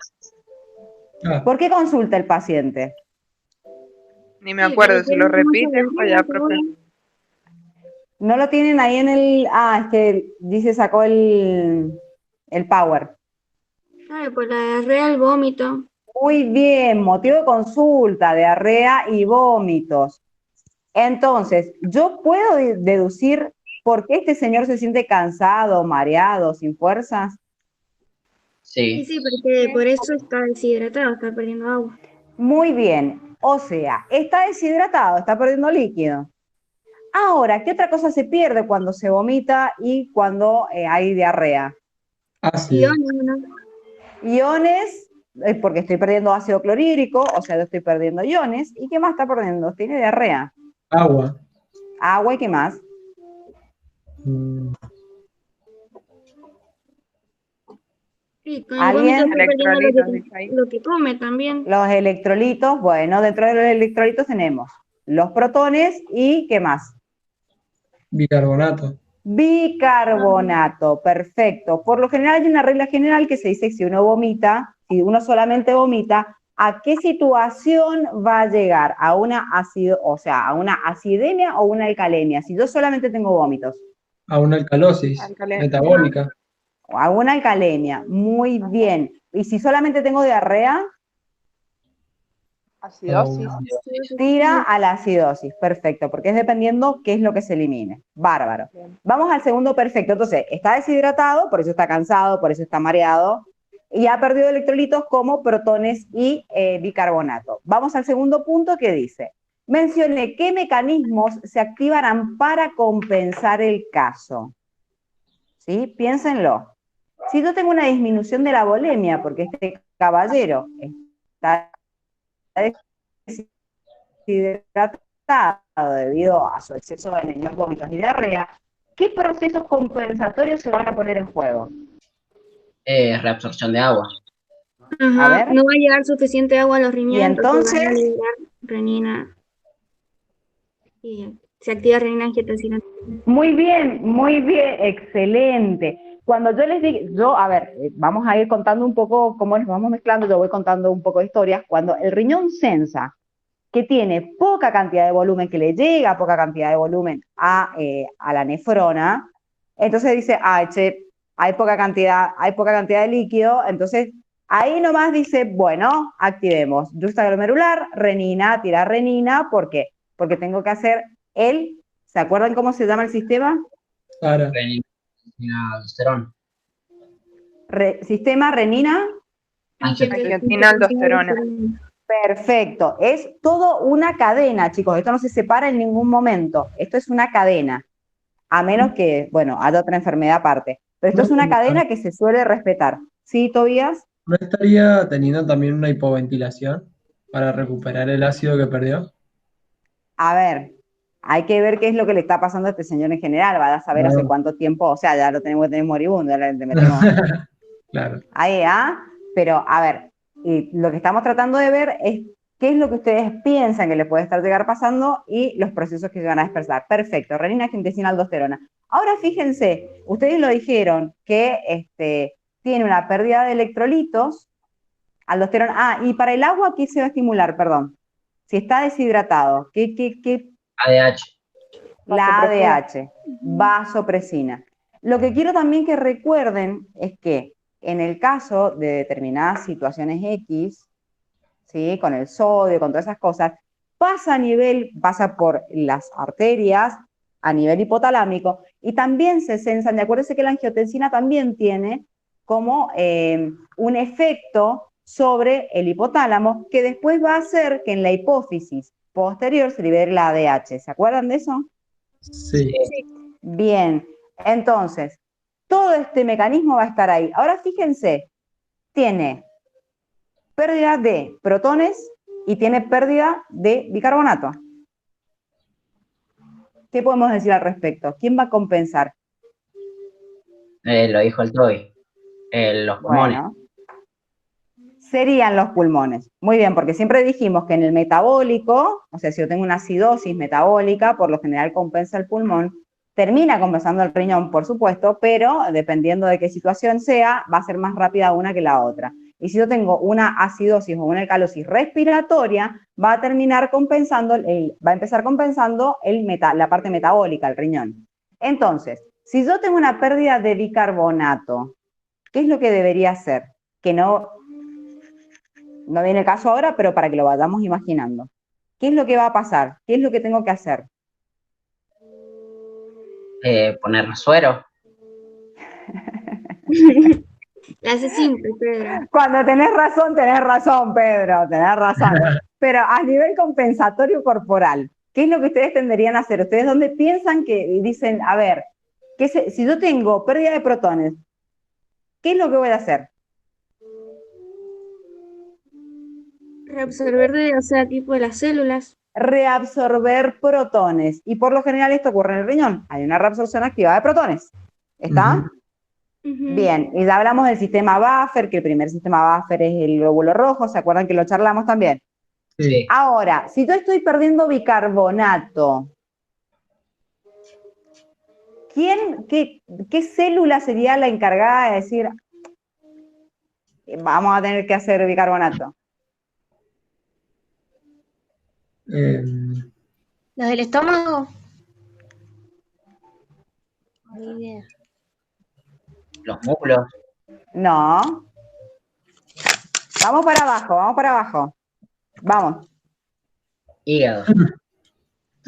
Ah, ¿Por qué consulta el paciente? Ni me acuerdo, si lo repiten, pues ya, profe. No lo tienen ahí en el... Ah, es que dice sacó el power. Claro, por la diarrea, el vómito. Muy bien, motivo de consulta, diarrea y vómitos. Entonces, yo puedo deducir por qué este señor se siente cansado, mareado, sin fuerzas. Sí, Sí. porque por eso está deshidratado, está perdiendo agua. Muy bien, o sea, está deshidratado, está perdiendo líquido. Ahora, ¿qué otra cosa se pierde cuando se vomita y cuando hay diarrea? ácido. Iones, ¿no? Iones, porque estoy perdiendo ácido clorhídrico, o sea, yo estoy perdiendo iones. ¿Y qué más está perdiendo? Tiene diarrea. Agua. Agua y qué más. Mm, Sí, con el vómito ¿Alguien? está perdiendo Electrolitos, dice ahí. lo que come también. Los electrolitos, bueno, dentro de los electrolitos tenemos los protones y ¿qué más? bicarbonato. Bicarbonato, perfecto. Por lo general hay una regla general que se dice que si uno vomita, si uno solamente vomita, ¿a qué situación va a llegar? ¿A una a una acidemia o una alcalemia? Si yo solamente tengo vómitos. A una alcalosis metabólica. O a una alcalemia, muy bien. ¿Y si solamente tengo diarrea? Acidosis. Tira a la acidosis, perfecto, porque es dependiendo qué es lo que se elimine. Bárbaro. Bien. Vamos al segundo perfecto. Entonces, está deshidratado, por eso está cansado, por eso está mareado, y ha perdido electrolitos como protones y bicarbonato. Vamos al segundo punto que dice, mencione qué mecanismos se activarán para compensar el caso. ¿Sí? Piénsenlo. Si yo tengo una disminución de la volemia, porque este caballero está deshidratado debido a su exceso de anemia, vómitos y diarrea, ¿qué procesos compensatorios se van a poner en juego? Reabsorción de agua. A Ajá, ver. no va a llegar suficiente agua a los riñones, Y entonces, van a liberar renina y se activa renina angiotensina. muy bien, excelente. Cuando yo les digo, a ver, vamos a ir contando un poco cómo nos vamos mezclando, yo voy contando un poco de historias. Cuando el riñón sensa que tiene poca cantidad de volumen, que le llega poca cantidad de volumen a la nefrona, entonces dice, che, hay poca cantidad de líquido, entonces ahí nomás dice, bueno, activemos juxtaglomerular, renina, tirar renina, ¿por qué? Porque tengo que hacer ¿se acuerdan cómo se llama el sistema? Para. Aldosterona. Sistema renina. Angiotensina, aldosterona. Perfecto, es todo una cadena, chicos, esto no se separa en ningún momento, esto es una cadena, a menos que, bueno, haya otra enfermedad aparte, pero esto es una cadena que se suele respetar. ¿Sí, Tobías? ¿No estaría teniendo también una hipoventilación para recuperar el ácido que perdió? A ver, hay que ver qué es lo que le está pasando a este señor en general, va a saber hace cuánto tiempo, o sea, ya lo tenemos que tener moribundo, ya le metemos. Claro. Ahí, pero a ver, y lo que estamos tratando de ver es qué es lo que ustedes piensan que le puede estar llegar pasando y los procesos que se van a expresar. Perfecto, renina, angiotensina, aldosterona. Ahora fíjense, ustedes lo dijeron, que tiene una pérdida de electrolitos, aldosterona. Y para el agua, ¿qué se va a estimular? Perdón. Si está deshidratado, ¿qué? ADH. La ADH, vasopresina. Lo que quiero también que recuerden es que en el caso de determinadas situaciones X, ¿sí? Con el sodio, con todas esas cosas, pasa por las arterias a nivel hipotalámico y también se sensan, acuérdense que la angiotensina también tiene como un efecto sobre el hipotálamo que después va a hacer que en la hipófisis posterior se libere la ADH. ¿Se acuerdan de eso? Sí. Bien, entonces, todo este mecanismo va a estar ahí. Ahora fíjense, tiene pérdida de protones y tiene pérdida de bicarbonato. ¿Qué podemos decir al respecto? ¿Quién va a compensar? Lo dijo el Toby. Los pulmones. Bueno, serían los pulmones. Muy bien, porque siempre dijimos que en el metabólico, o sea, si yo tengo una acidosis metabólica, por lo general compensa el pulmón, termina compensando el riñón, por supuesto, pero dependiendo de qué situación sea, va a ser más rápida una que la otra. Y si yo tengo una acidosis o una alcalosis respiratoria, va a terminar compensando, va a empezar compensando la parte metabólica, el riñón. Entonces, si yo tengo una pérdida de bicarbonato, ¿qué es lo que debería hacer? Que no viene el caso ahora, pero para que lo vayamos imaginando. ¿Qué es lo que va a pasar? ¿Qué es lo que tengo que hacer? Poner suero. La hace simple, Pedro. Cuando tenés razón, Pedro, tenés razón. Pero a nivel compensatorio corporal, ¿qué es lo que ustedes tenderían a hacer? ¿Ustedes dónde piensan que dicen, a ver, si yo tengo pérdida de protones, ¿qué es lo que voy a hacer? Reabsorber o sea, tipo de las células. Reabsorber protones. Y por lo general esto ocurre en el riñón. Hay una reabsorción activa de protones. ¿Está? Bien, y ya hablamos del sistema buffer, que el primer sistema buffer es el glóbulo rojo, ¿se acuerdan que lo charlamos también? Sí. Ahora, si yo estoy perdiendo bicarbonato, ¿qué célula sería la encargada de decir, vamos a tener que hacer bicarbonato? ¿Los del estómago? Ni idea. Los músculos. No. Vamos para abajo, vamos para abajo. Vamos. Hígado.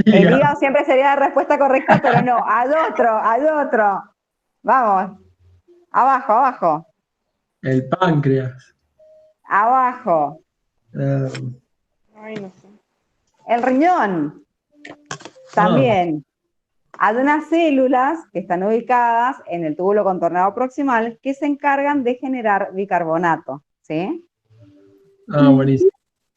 El hígado siempre sería la respuesta correcta, pero no, al otro. Vamos. Abajo, abajo. El páncreas. Abajo. Ay, no sé. El riñón. También. Hay unas células que están ubicadas en el túbulo contornado proximal que se encargan de generar bicarbonato, ¿sí? Buenísimo.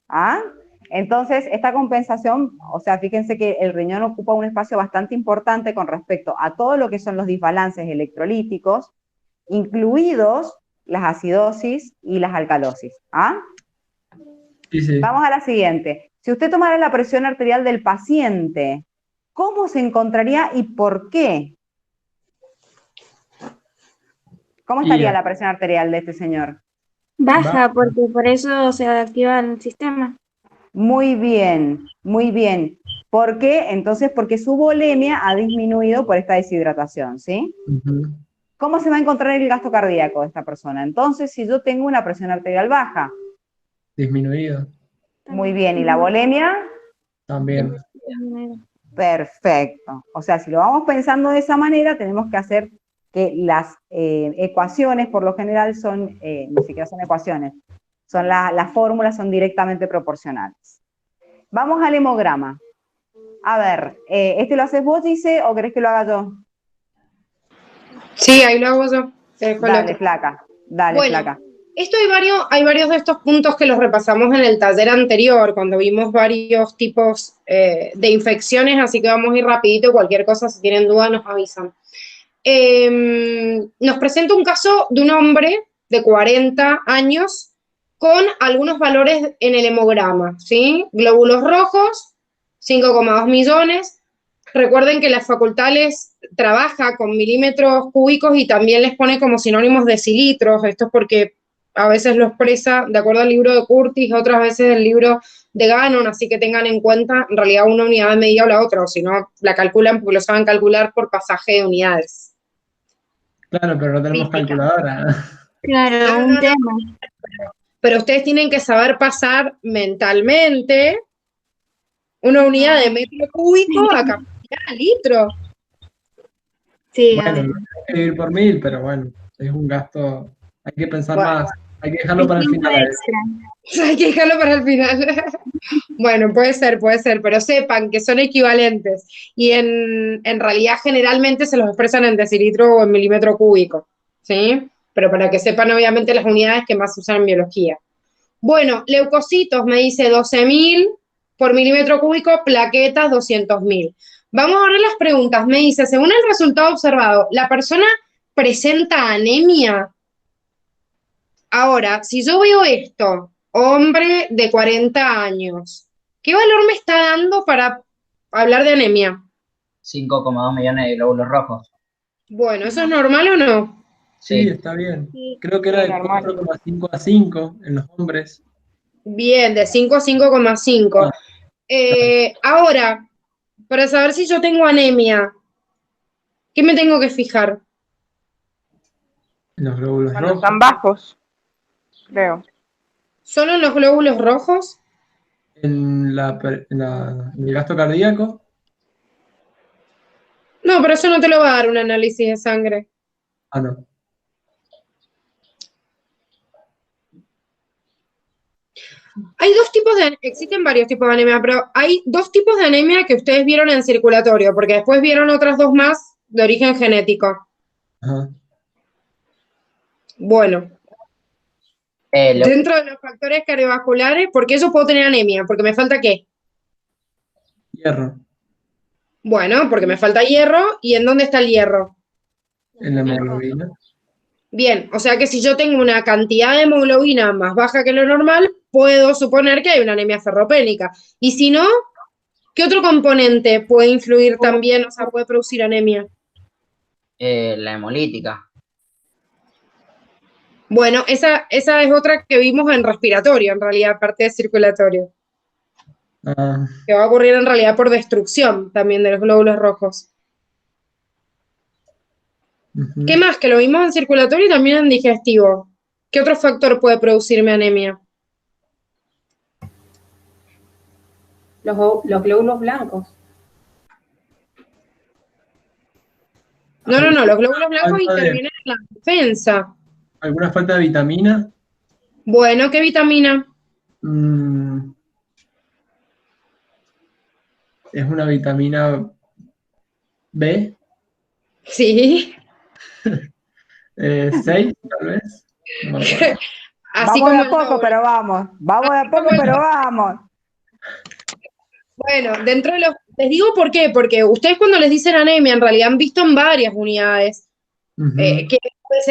¿Ah? Entonces, esta compensación, o sea, fíjense que el riñón ocupa un espacio bastante importante con respecto a todo lo que son los desbalances electrolíticos, incluidos las acidosis y las alcalosis. ¿Ah? Sí. Vamos a la siguiente. Si usted tomara la presión arterial del paciente, ¿cómo se encontraría y por qué? ¿Cómo estaría la presión arterial de este señor? Baja, porque por eso se activa el sistema. Muy bien, muy bien. ¿Por qué? Entonces, porque su volemia ha disminuido por esta deshidratación, ¿sí? ¿Cómo se va a encontrar el gasto cardíaco de esta persona? Entonces, si yo tengo una presión arterial baja. Disminuido. Muy bien, ¿y la volemia? También. Perfecto. O sea, si lo vamos pensando de esa manera, tenemos que hacer que las ecuaciones, por lo general, son, ni siquiera son ecuaciones, son las fórmulas son directamente proporcionales. Vamos al hemograma. A ver, ¿este lo haces vos, dice, o querés que lo haga yo? Sí, ahí lo hago yo. Dale, flaca. Dale, bueno, flaca. Esto hay varios de estos puntos que los repasamos en el taller anterior, cuando vimos varios tipos de infecciones, así que vamos a ir rapidito, cualquier cosa, si tienen duda, nos avisan. Nos presenta un caso de un hombre de 40 años con algunos valores en el hemograma, ¿sí? Glóbulos rojos, 5,2 millones. Recuerden que la facultad les trabaja con milímetros cúbicos y también les pone como sinónimos decilitros. Esto es porque a veces lo expresa de acuerdo al libro de Curtis, otras veces el libro de Gannon, así que tengan en cuenta en realidad una unidad de medida o la otra, o si no, la calculan porque lo saben calcular por pasaje de unidades. Claro, pero no tenemos calculadora. Claro, un tema. pero ustedes tienen que saber pasar mentalmente una unidad de metro cúbico a capacidad a litro. Sí, Bueno, no hay que dividir por 1000, pero bueno, es un gasto, hay que pensar Bueno. más, hay que dejarlo para el final. a eso. Hay que dejarlo para el final. Bueno, puede ser, pero sepan que son equivalentes y en realidad generalmente se los expresan en decilitro o en milímetro cúbico, ¿sí? Pero para que sepan obviamente las unidades que más se usan en biología. Bueno, leucocitos me dice 12.000 por milímetro cúbico, plaquetas 200.000. Vamos a ver las preguntas. Me dice, según el resultado observado, ¿la persona presenta anemia? Ahora, si yo veo esto, hombre de 40 años, ¿qué valor me está dando para hablar de anemia? 5,2 millones de glóbulos rojos. Bueno, ¿eso es normal o no? Sí, Sí. está bien. sí. Creo que era de Normal. 4,5 a 5 en los hombres. Bien, de 5 a 5,5. Ahora, para saber si yo tengo anemia, ¿qué me tengo que fijar? En los glóbulos Cuando rojos. están bajos, creo. ¿Solo en los glóbulos rojos? En el gasto cardíaco. No, pero eso no te lo va a dar un análisis de sangre. Ah, no. Hay existen varios tipos de anemia, pero hay dos tipos de anemia que ustedes vieron en circulatorio, porque después vieron otras dos más de origen genético. Ajá. Bueno, Lo- dentro de los factores cardiovasculares, ¿por qué yo puedo tener anemia? ¿Porque me falta qué? Hierro. Bueno, porque me falta hierro, ¿y en dónde está el hierro? En la hemoglobina. Bien, o sea que si yo tengo una cantidad de hemoglobina más baja que lo normal, puedo suponer que hay una anemia ferropénica. Y si no, ¿qué otro componente puede influir también, o sea, puede producir anemia? la hemolítica. Bueno, esa es otra que vimos en respiratorio, en realidad, aparte de circulatorio, Ah, que va a ocurrir en realidad por destrucción también de los glóbulos rojos. ujú. ¿Qué más? Que lo vimos en circulatorio y también en digestivo. ¿Qué otro factor puede producirme anemia? Los glóbulos blancos. No, los glóbulos blancos Falta de- intervienen en la defensa. ¿Alguna falta de vitamina? Bueno, ¿qué vitamina? Es una vitamina B, Sí. 6 tal vez. No me acuerdo. Así Vamos como de a el poco, doble. pero vamos. Vamos de a poco, como el pero doble. vamos. Bueno, dentro de los... Les digo por qué, porque ustedes cuando les dicen anemia, en realidad han visto en varias unidades Ujú. que puede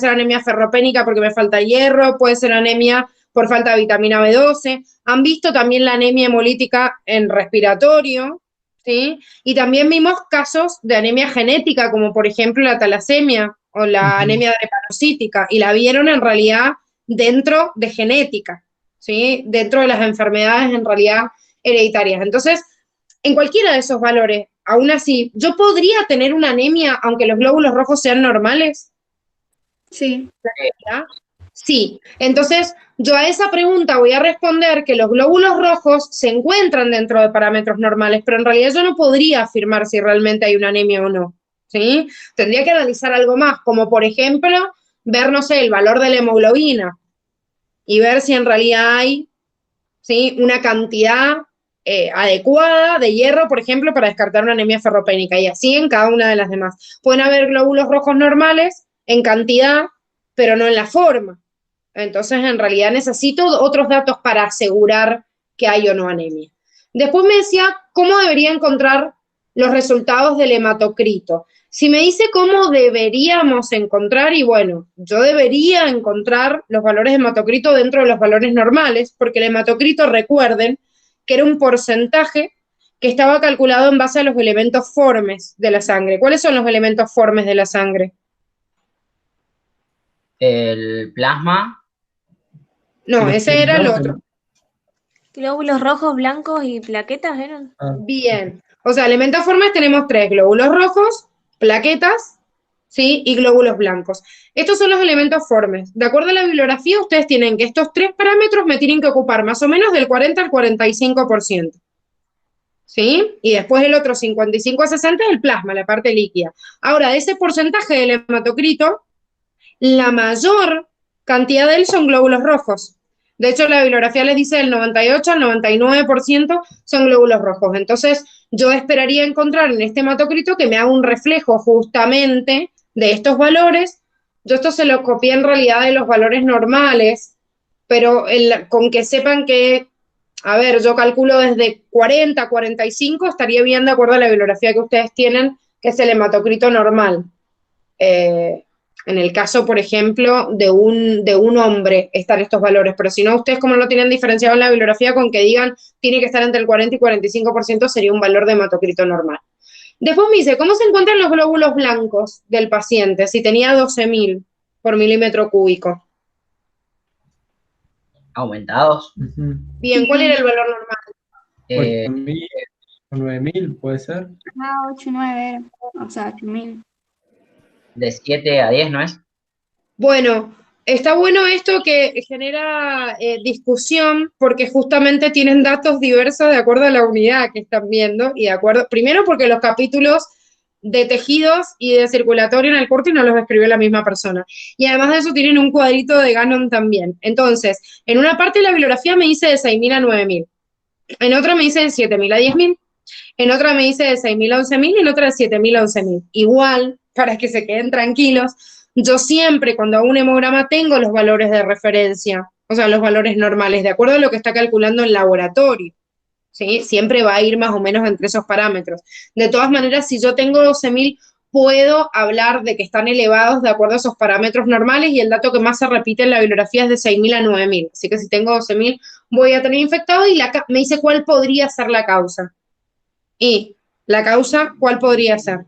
ser anemia ferropénica porque me falta hierro, puede ser anemia por falta de vitamina B12, han visto también la anemia hemolítica en respiratorio, ¿sí? Y también vimos casos de anemia genética, como por ejemplo la talasemia o la Ujú. anemia drepanocítica, y la vieron en realidad dentro de genética, ¿sí? Dentro de las enfermedades en realidad hereditarias. Entonces, en cualquiera de esos valores, aún así, ¿yo podría tener una anemia aunque los glóbulos rojos sean normales? Sí. ¿Ya? Sí. Entonces, yo a esa pregunta voy a responder que los glóbulos rojos se encuentran dentro de parámetros normales, pero en realidad yo no podría afirmar si realmente hay una anemia o no, ¿sí? Tendría que analizar algo más, como por ejemplo, ver, no sé, el valor de la hemoglobina y ver si en realidad hay, ¿sí?, una cantidad adecuada de hierro, por ejemplo, para descartar una anemia ferropénica, y así en cada una de las demás. Pueden haber glóbulos rojos normales en cantidad, pero no en la forma. Entonces, en realidad necesito otros datos para asegurar que hay o no anemia. Después me decía cómo debería encontrar los resultados del hematocrito. Si me dice cómo deberíamos encontrar, y bueno, yo debería encontrar los valores de hematocrito dentro de los valores normales, porque el hematocrito, recuerden, que era un porcentaje que estaba calculado en base a los elementos formes de la sangre. ¿Cuáles son los elementos formes de la sangre? El plasma. No, Los ese era el glóbulos, otro. Glóbulos rojos, blancos y plaquetas eran. Bien. O sea, elementos formes tenemos 3: glóbulos rojos, plaquetas ¿sí? Y glóbulos blancos. Estos son los elementos formes. De acuerdo a la bibliografía, ustedes tienen que estos 3 parámetros me tienen que ocupar más o menos del 40 al 45%. ¿Sí? Y después el otro 55 a 60 es el plasma, la parte líquida. Ahora, de ese porcentaje del hematocrito, la mayor cantidad de él son glóbulos rojos. De hecho, la bibliografía les dice del 98 al 99% son glóbulos rojos. Entonces, yo esperaría encontrar en este hematocrito que me haga un reflejo justamente de estos valores. Yo esto se lo copié en realidad de los valores normales, pero con que sepan que, a ver, yo calculo desde 40 a 45, estaría bien de acuerdo a la bibliografía que ustedes tienen, que es el hematocrito normal. En el caso, por ejemplo, de un hombre están estos valores, pero si no, ustedes como no lo tienen diferenciado en la bibliografía, con que digan tiene que estar entre el 40 y 45% sería un valor de hematocrito normal. Después me dice, ¿cómo se encuentran los glóbulos blancos del paciente si tenía 12.000 por milímetro cúbico? Aumentados. Bien, ¿cuál era el valor normal? 8.000 o 9.000, puede ser. 8, 9, o sea, 8.000. De 7 a 10, ¿no es? Bueno, está bueno esto que genera discusión porque justamente tienen datos diversos de acuerdo a la unidad que están viendo y de acuerdo, primero porque los capítulos de tejidos y de circulatorio en el Curtis no los escribió la misma persona. Y además de eso tienen un cuadrito de Gannon también. Entonces, en una parte de la bibliografía me dice de 6.000 a 9.000, en otra me dice de 7.000 a 10.000, en otra me dice de 6.000 a 11.000 y en otra de 7.000 a 11.000. Igual, para que se queden tranquilos, yo siempre cuando hago un hemograma tengo los valores de referencia, o sea, los valores normales, de acuerdo a lo que está calculando el laboratorio. ¿Sí? Siempre va a ir más o menos entre esos parámetros. De todas maneras, si yo tengo 12.000, puedo hablar de que están elevados de acuerdo a esos parámetros normales y el dato que más se repite en la bibliografía es de 6.000 a 9.000. Así que si tengo 12.000, voy a tener infectado y me dice cuál podría ser la causa. Y la causa, ¿cuál podría ser?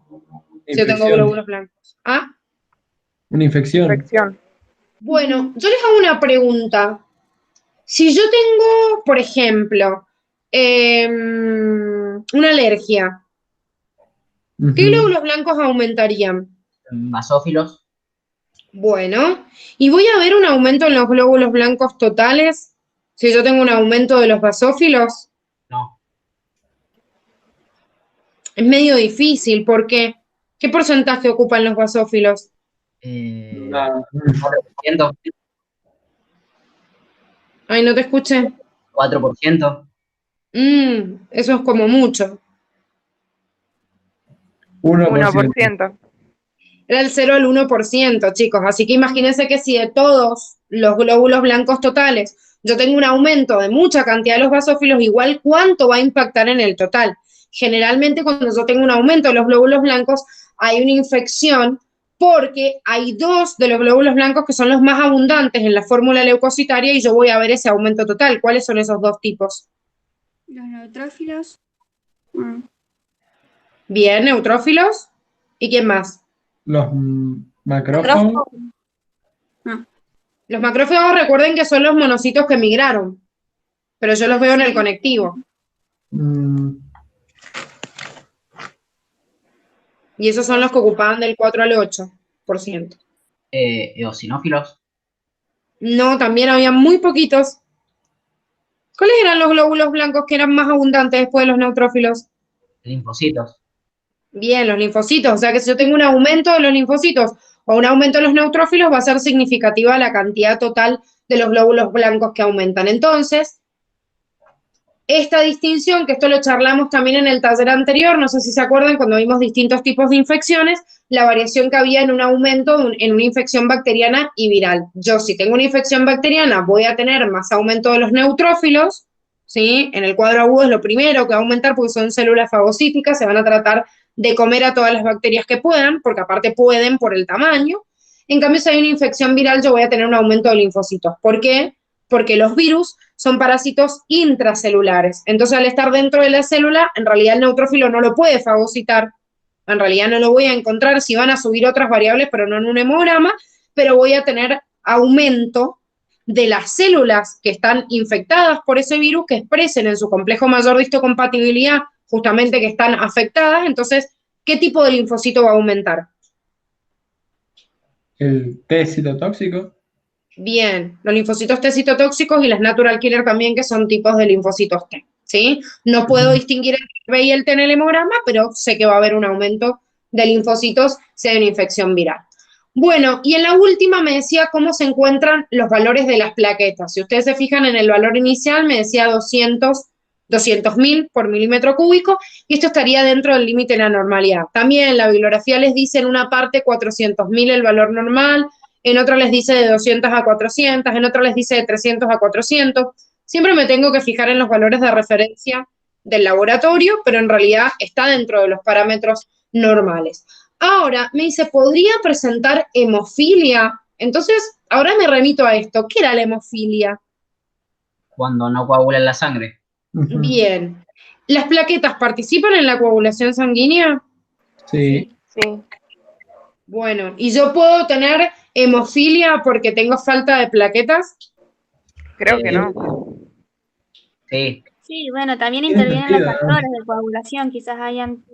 Si yo tengo glóbulos blancos. ¿Ah? Una infección. Bueno, yo les hago una pregunta. Si yo tengo, por ejemplo, una alergia, ¿qué glóbulos blancos aumentarían? Basófilos. Bueno, ¿y voy a ver un aumento en los glóbulos blancos totales si yo tengo un aumento de los basófilos? No. Es medio difícil, porque ¿qué porcentaje ocupan los basófilos? 4%. Ay, no te escuché. 4%. Eso es como mucho. 1%. Era el 0 al 1%, chicos. Así que imagínense que si de todos los glóbulos blancos totales yo tengo un aumento de mucha cantidad de los basófilos, igual cuánto va a impactar en el total. Generalmente cuando yo tengo un aumento de los glóbulos blancos hay una infección porque hay 2 de los glóbulos blancos que son los más abundantes en la fórmula leucocitaria y yo voy a ver ese aumento total. ¿Cuáles son esos 2 tipos? Los neutrófilos. Bien, neutrófilos. ¿Y quién más? Los macrófagos. Los macrófagos, recuerden que son los monocitos que migraron, pero yo los veo en el conectivo. Y esos son los que ocupaban del 4 al 8%. Eosinófilos. No, también había muy poquitos. ¿Cuáles eran los glóbulos blancos que eran más abundantes después de los neutrófilos? Linfocitos. Bien, los linfocitos. O sea que si yo tengo un aumento de los linfocitos o un aumento de los neutrófilos, va a ser significativa la cantidad total de los glóbulos blancos que aumentan. Entonces, esta distinción, que esto lo charlamos también en el taller anterior, no sé si se acuerdan, cuando vimos distintos tipos de infecciones, la variación que había en un aumento en una infección bacteriana y viral. Yo, si tengo una infección bacteriana, voy a tener más aumento de los neutrófilos, ¿sí? En el cuadro agudo es lo primero que va a aumentar porque son células fagocíticas, se van a tratar de comer a todas las bacterias que puedan, porque aparte pueden por el tamaño. En cambio, si hay una infección viral, yo voy a tener un aumento de linfocitos. ¿Por qué? Porque los virus son parásitos intracelulares. Entonces, al estar dentro de la célula, en realidad el neutrófilo no lo puede fagocitar. En realidad no lo voy a encontrar, si van a subir otras variables, pero no en un hemograma, pero voy a tener aumento de las células que están infectadas por ese virus, que expresen en su complejo mayor de histocompatibilidad justamente que están afectadas. Entonces, ¿qué tipo de linfocito va a aumentar? el T citotóxico. Bien, los linfocitos T citotóxicos y las natural killer también, que son tipos de linfocitos T, ¿sí? No puedo distinguir entre el B y el T en el hemograma, pero sé que va a haber un aumento de linfocitos si hay una infección viral. Bueno, y en la última me decía cómo se encuentran los valores de las plaquetas. Si ustedes se fijan en el valor inicial, me decía 200.000 por milímetro cúbico, y esto estaría dentro del límite de la normalidad. También la bibliografía les dice en una parte 400.000 el valor normal, en otra les dice de 200 a 400, en otra les dice de 300 a 400. Siempre me tengo que fijar en los valores de referencia del laboratorio, pero en realidad está dentro de los parámetros normales. Ahora, me dice, ¿podría presentar hemofilia? Entonces, ahora me remito a esto. ¿Qué era la hemofilia? Cuando no coagula en la sangre. Bien. ¿Las plaquetas participan en la coagulación sanguínea? Sí. Sí. Bueno, ¿y yo puedo tener hemofilia porque tengo falta de plaquetas? Creo que no. Sí. Sí, bueno, también Tiene intervienen sentido, los ¿no? factores de coagulación, quizás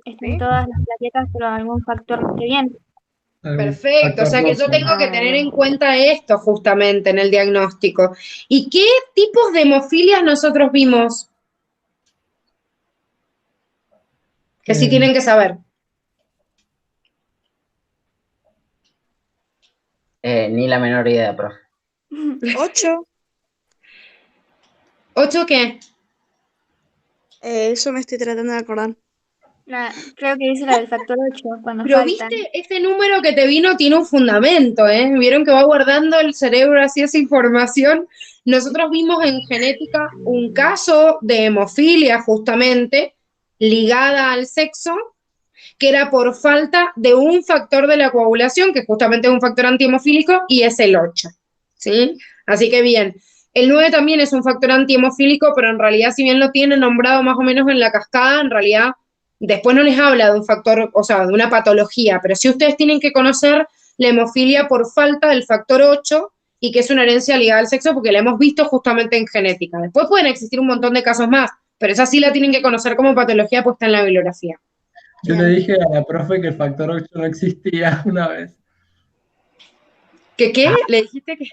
estén ¿Sí? todas las plaquetas, pero algún factor no esté bien. Algún Perfecto, o sea que yo factor tengo que tener Ah, en cuenta esto justamente en el diagnóstico. ¿Y qué tipos de hemofilias nosotros vimos? Que sí tienen que saber. Ni la menor idea, profe. 8. ¿8 qué? Eso me estoy tratando de acordar. Creo que dice la del factor 8, cuando Pero faltan. viste, este número que te vino tiene un fundamento, ¿eh? Vieron que va guardando el cerebro así esa información. Nosotros vimos en genética un caso de hemofilia justamente ligada al sexo, que era por falta de un factor de la coagulación, que justamente es un factor antihemofílico, y es el 8, ¿sí? Así que bien, el 9 también es un factor antihemofílico, pero en realidad, si bien lo tiene nombrado más o menos en la cascada, en realidad después no les habla de un factor, o sea, de una patología, pero sí ustedes tienen que conocer la hemofilia por falta del factor 8 y que es una herencia ligada al sexo porque la hemos visto justamente en genética. Después pueden existir un montón de casos más, pero esa sí la tienen que conocer como patología puesta en la bibliografía. Yo le dije a la profe que el factor 8 no existía una vez. ¿Qué? ¿Le dijiste que?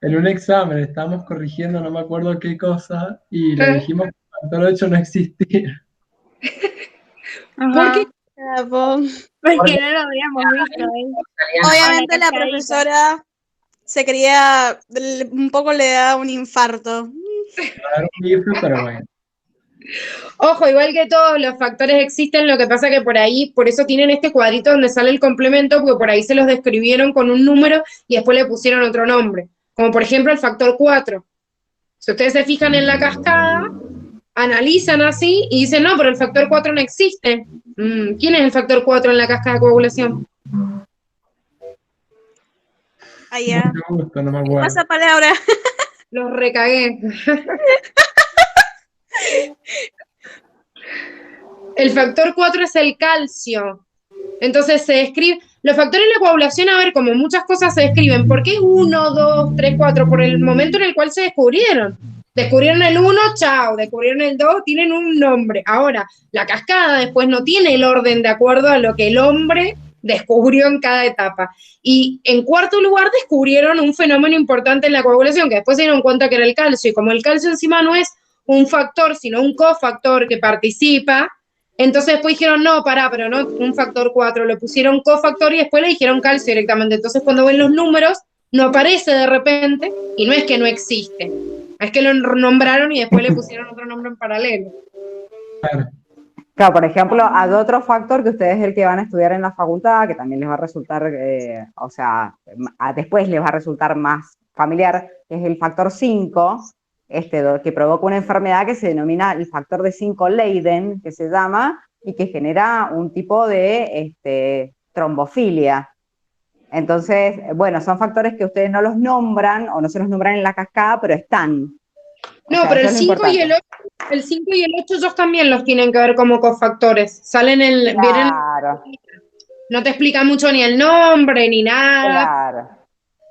En un examen estábamos corrigiendo no me acuerdo qué cosa y le dijimos que el factor 8 no existía. ¿Por qué? Porque no lo habíamos visto. Obviamente la profesora se quería, un poco le da un infarto. Claro, pero bueno. Ojo, igual que todos los factores existen, lo que pasa que por ahí, por eso tienen este cuadrito donde sale el complemento, porque por ahí se los describieron con un número y después le pusieron otro nombre. Como por ejemplo el factor 4. Si ustedes se fijan en la cascada, analizan así y dicen, no, pero el factor 4 no existe. ¿Quién es el factor 4 en la cascada de coagulación? Allá. Mucho gusto, no me acuerdo. Pasa palabra. Los recagué. El factor 4 es el calcio. Entonces se describe, los factores de la coagulación, a ver, como muchas cosas se describen, ¿por qué 1, 2, 3, 4? Por el momento en el cual se descubrieron. Descubrieron el 1, chao, descubrieron el 2, tienen un nombre. Ahora, la cascada después no tiene el orden de acuerdo a lo que el hombre descubrió en cada etapa. Y en cuarto lugar descubrieron un fenómeno importante en la coagulación, que después se dieron cuenta que era el calcio, y como el calcio encima no es un factor, sino un cofactor que participa, entonces después dijeron, no, pará, pero no un factor 4, le pusieron cofactor y después le dijeron calcio directamente. Entonces cuando ven los números, no aparece de repente y no es que no existe, es que lo nombraron y después le pusieron otro nombre en paralelo. Claro, por ejemplo, hay otro factor que ustedes es el que van a estudiar en la facultad, que también les va a resultar, después les va a resultar más familiar, que es el factor 5, que provoca una enfermedad que se denomina el factor de 5 Leiden, que se llama, y que genera un tipo de trombofilia. Entonces, bueno, son factores que ustedes no los nombran, o no se los nombran en la cascada, pero están. No, pero el 5 y el 8 ellos también los tienen que ver como cofactores. Salen Claro. No te explica mucho ni el nombre ni nada. Claro.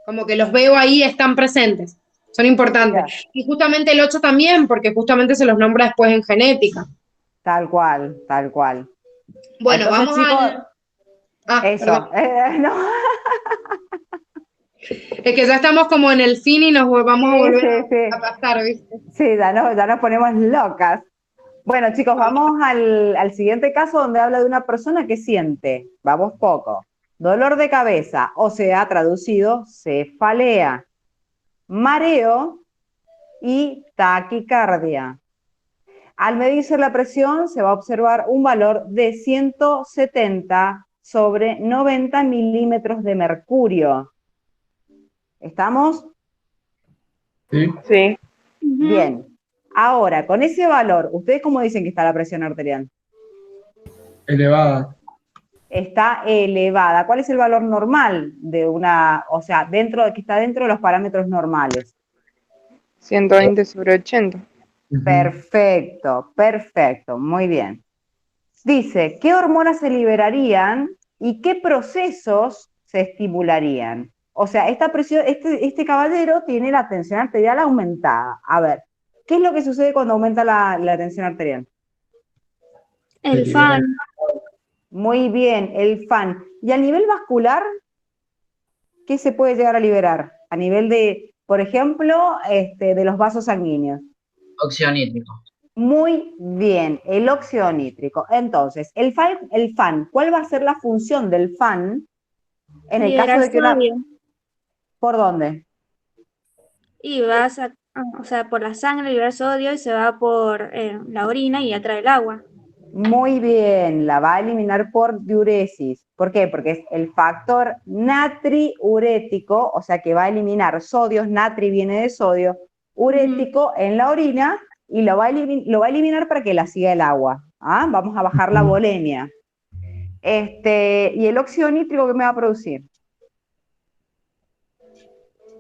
Como que los veo ahí, están presentes. Son importantes. Claro. Y justamente el 8 también, porque justamente se los nombra después en genética. Tal cual, tal cual. Bueno, entonces, vamos chicos, eso. no. Es que ya estamos como en el fin y nos vamos a Sí, volver sí, sí. a pasar, ¿viste? Sí, ya nos ponemos locas. Bueno, chicos, vamos al siguiente caso donde habla de una persona que siente, vamos poco, dolor de cabeza, o sea, traducido, cefalea, mareo y taquicardia. Al medirse la presión se va a observar un valor de 170 sobre 90 milímetros de mercurio. ¿Estamos? Sí. Sí. Bien. Ahora, con ese valor, ¿ustedes cómo dicen que está la presión arterial? Elevada. Está elevada. ¿Cuál es el valor normal de una, o sea, que está dentro de los parámetros normales? 120 sobre 80. Perfecto, perfecto, muy bien. Dice, ¿qué hormonas se liberarían y qué procesos se estimularían? O sea, esta presión, este caballero tiene la tensión arterial aumentada. A ver, ¿qué es lo que sucede cuando aumenta la tensión arterial? El fan. Muy bien, el fan. ¿Y a nivel vascular, qué se puede llegar a liberar? A nivel de, por ejemplo, de los vasos sanguíneos. Óxido nítrico. Muy bien, el óxido nítrico. Entonces, el fan, ¿cuál va a ser la función del fan en el caso de que una... sodio. ¿Por dónde? Y vas a, o sea, por la sangre liberar sodio y se va por la orina y atrae el agua. Muy bien, la va a eliminar por diuresis. ¿Por qué? Porque es el factor natriurético, o sea que va a eliminar sodios, natri viene de sodio, urético en la orina y lo va a eliminar para que la siga el agua. ¿Ah? Vamos a bajar la volemia. ¿Y el óxido nítrico qué me va a producir?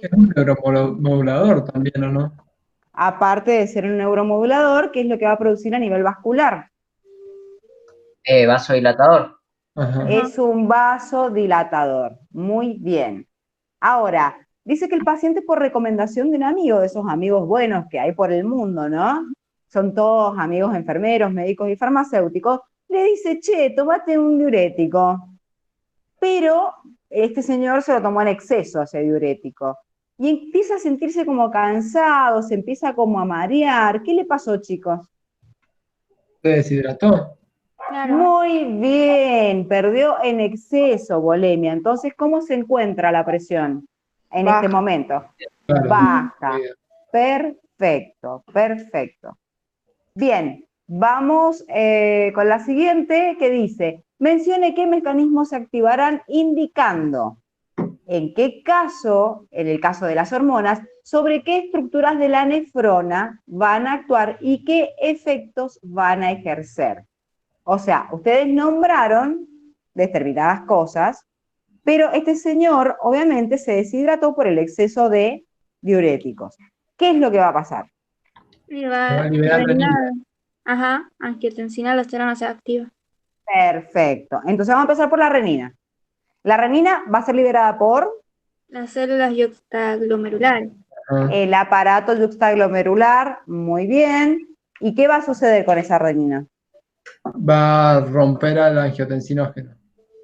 Es un neuromodulador también, ¿o no? Aparte de ser un neuromodulador, ¿qué es lo que va a producir a nivel vascular? Vasodilatador. Ajá. Es un vasodilatador. Muy bien. Ahora, dice que el paciente por recomendación de un amigo, de esos amigos buenos que hay por el mundo, ¿no? Son todos amigos enfermeros, médicos y farmacéuticos, le dice, che, tómate un diurético. Pero este señor se lo tomó en exceso ese diurético. Y empieza a sentirse como cansado, se empieza como a marear. ¿Qué le pasó, chicos? Se deshidrató. Claro. Muy bien, perdió en exceso volemia. Entonces, ¿cómo se encuentra la presión en este momento? Claro. Baja. Perfecto, perfecto. Bien, vamos con la siguiente que dice, mencione qué mecanismos se activarán indicando en qué caso, en el caso de las hormonas, sobre qué estructuras de la nefrona van a actuar y qué efectos van a ejercer. O sea, ustedes nombraron determinadas cosas, pero este señor obviamente se deshidrató por el exceso de diuréticos. ¿Qué es lo que va a pasar? Y Va va a liberar renina. Ajá, angiotensina aldosterona se activa. Perfecto. Entonces vamos a empezar por la renina. La renina va a ser liberada por Las células yuxtaglomerulares. el aparato yuxtaglomerular. Muy bien. ¿Y qué va a suceder con esa renina? Va a romper al angiotensinógeno.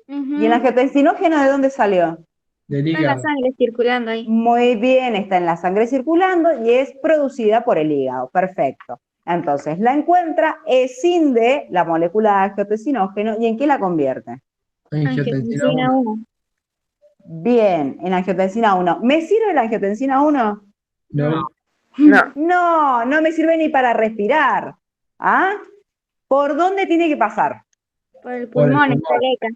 ¿Y el angiotensinógeno de dónde salió? Del Está en la hígado. sangre circulando ahí. Muy bien, está en la sangre circulando y es producida por el hígado. Perfecto. Entonces la encuentra, escinde la molécula de angiotensinógeno y ¿en qué la convierte? Angiotensina 1. Bien, en angiotensina 1. ¿Me sirve la angiotensina 1? No. No, no me sirve ni para respirar. ¿Ah? ¿Por dónde tiene que pasar? Por el pulmón, en la leca.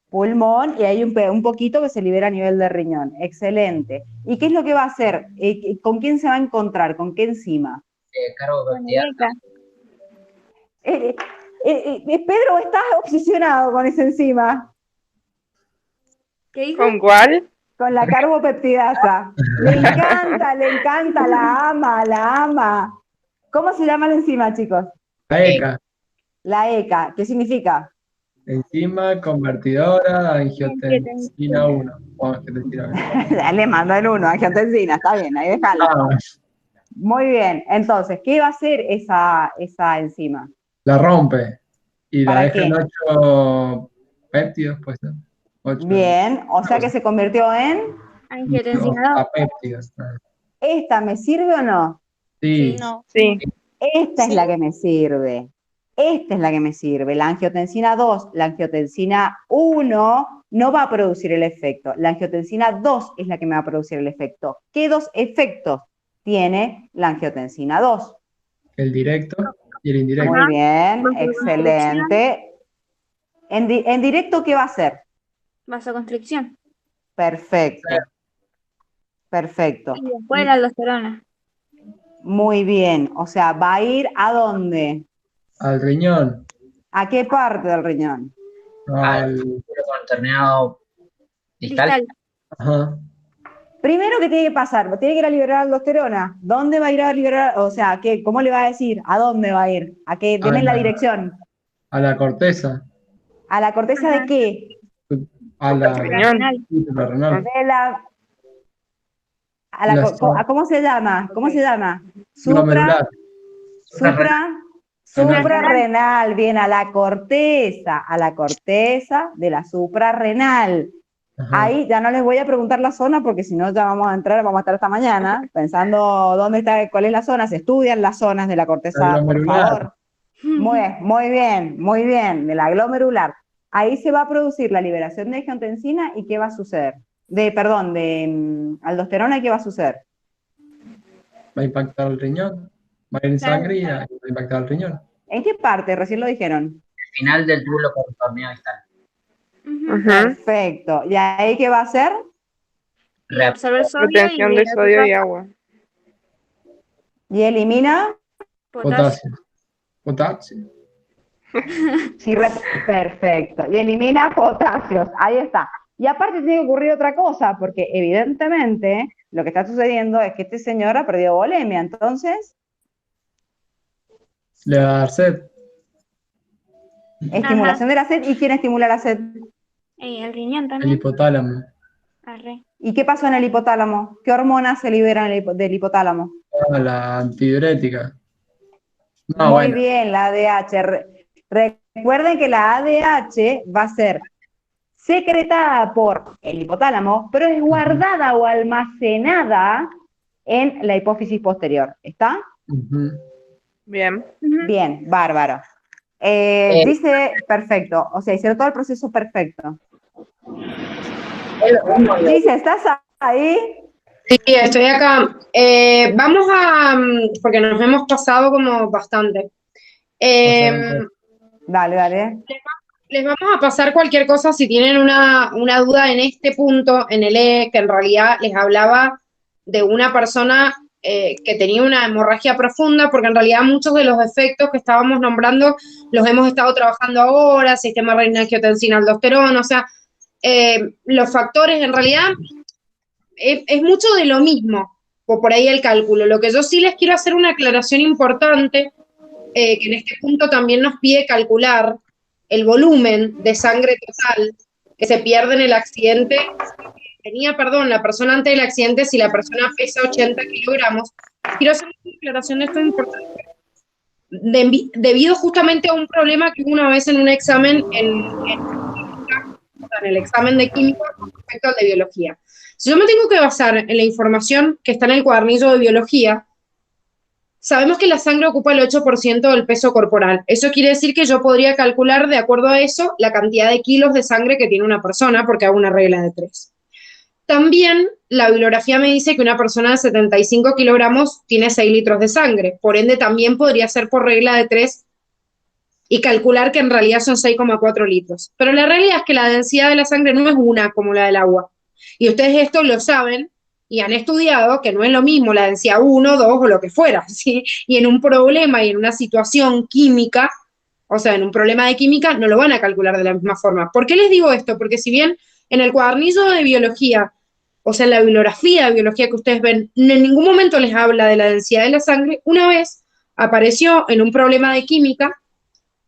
Pulmón, y hay un poquito que se libera a nivel de riñón. Excelente. ¿Y qué es lo que va a hacer? ¿Con quién se va a encontrar? ¿Con qué enzima? Carbopeptidasa. Pedro, estás obsesionado con esa enzima. ¿Qué dijo? ¿Con cuál? Con la carbopeptidasa. Le encanta, la ama. ¿Cómo se llama la enzima, chicos? La ECA. La ECA. ¿Qué significa? Enzima convertidora de angiotensina 1. O angiotensina 1. Le mando el 1, angiotensina, está bien, ahí déjalo. Muy bien, entonces, ¿qué va a hacer esa enzima? La rompe. Y la ¿Para deja qué? en 8 péptidos, pues. 8. Bien, o sea que se convirtió en Angiotensina 2. La péptida. ¿Esta me sirve o no? Sí. No. Sí. Esta es la que me sirve. Esta es la que me sirve. La angiotensina 2, la angiotensina 1 no va a producir el efecto. La angiotensina 2 es la que me va a producir el efecto. ¿Qué dos efectos tiene la angiotensina 2? El directo y el indirecto. Muy bien, Vasoconstricción. excelente. En directo, ¿qué va a hacer? Vasoconstricción. Perfecto. Perfecto. Y después la aldosterona. Muy bien. O sea, ¿va a ir a dónde? Al riñón. ¿A qué parte del riñón? Al... Con terminado distal. Distal. Ajá. Primero, ¿qué tiene que pasar? Tiene que ir a liberar aldosterona. ¿Dónde va a ir a liberar? O sea, ¿cómo le va a decir? ¿A dónde va a ir? ¿A qué? Deme la dirección. A la corteza. ¿A la corteza de qué? A la Renal. suprarrenal. De la... ¿Cómo se llama? ¿Cómo se llama? Glomerular. Suprarrenal. Bien, a la corteza de la suprarrenal. Ajá. Ahí ya no les voy a preguntar la zona porque si no ya vamos a estar esta mañana pensando dónde está, cuál es la zona. Se estudian las zonas de la corteza, por glomerular. favor. Muy bien, de la glomerular. Ahí se va a producir la liberación de angiotensina y ¿qué va a suceder? De aldosterona, ¿y qué va a suceder? Va a impactar el riñón. Va a ir en sangre y va a impactar el riñón. ¿En qué parte? Recién lo dijeron. El final del túbulo peritoneal distal. Perfecto. ¿Y ahí qué va a hacer? Absorber sodio Retención de sodio y agua. ¿Y elimina? Potasio. Sí, perfecto. Y elimina potasios. Ahí está. Y aparte tiene que ocurrir otra cosa, porque evidentemente lo que está sucediendo es que este señor ha perdido volemia, entonces... Le va a dar sed. Estimulación de la sed. ¿Y quién estimula la sed? El riñón El también. hipotálamo. Arre. ¿Y qué pasó en el hipotálamo? ¿Qué hormonas se liberan del hipotálamo? La antidiurética. No, Muy bueno. bien, la ADH. Recuerden que la ADH va a ser secretada por el hipotálamo, pero es guardada o almacenada en la hipófisis posterior. ¿Está? Bien. Bien, bárbaro. Dice, perfecto. O sea, hicieron todo el proceso perfecto. Dice, ¿estás ahí? Sí, estoy acá. Vamos a, porque nos hemos pasado como bastante. Dale. Les vamos a pasar cualquier cosa si tienen una duda en este punto, en el E, que en realidad les hablaba de una persona que tenía una hemorragia profunda, porque en realidad muchos de los efectos que estábamos nombrando los hemos estado trabajando ahora, sistema renina, angiotensina, aldosterona, o sea, los factores en realidad es mucho de lo mismo, por ahí el cálculo. Lo que yo sí les quiero hacer una aclaración importante, que en este punto también nos pide calcular el volumen de sangre total que se pierde en el accidente. La persona antes del accidente, si la persona pesa 80 kilogramos. Quiero hacer una aclaración de esto importante, debido justamente a un problema que hubo una vez en un examen, en el examen de química con respecto al de biología. Si yo me tengo que basar en la información que está en el cuadernillo de biología, sabemos que la sangre ocupa el 8% del peso corporal. Eso quiere decir que yo podría calcular, de acuerdo a eso, la cantidad de kilos de sangre que tiene una persona, porque hago una regla de 3. También la bibliografía me dice que una persona de 75 kilogramos tiene 6 litros de sangre. Por ende, también podría ser por regla de 3 y calcular que en realidad son 6,4 litros. Pero la realidad es que la densidad de la sangre no es una como la del agua. Y ustedes esto lo saben y han estudiado que no es lo mismo la densidad 1, 2 o lo que fuera, ¿sí? Y en un problema y en una situación química, o sea, en un problema de química, no lo van a calcular de la misma forma. ¿Por qué les digo esto? Porque si bien en el cuadernillo de biología, o sea, en la bibliografía de biología que ustedes ven, en ningún momento les habla de la densidad de la sangre, una vez apareció en un problema de química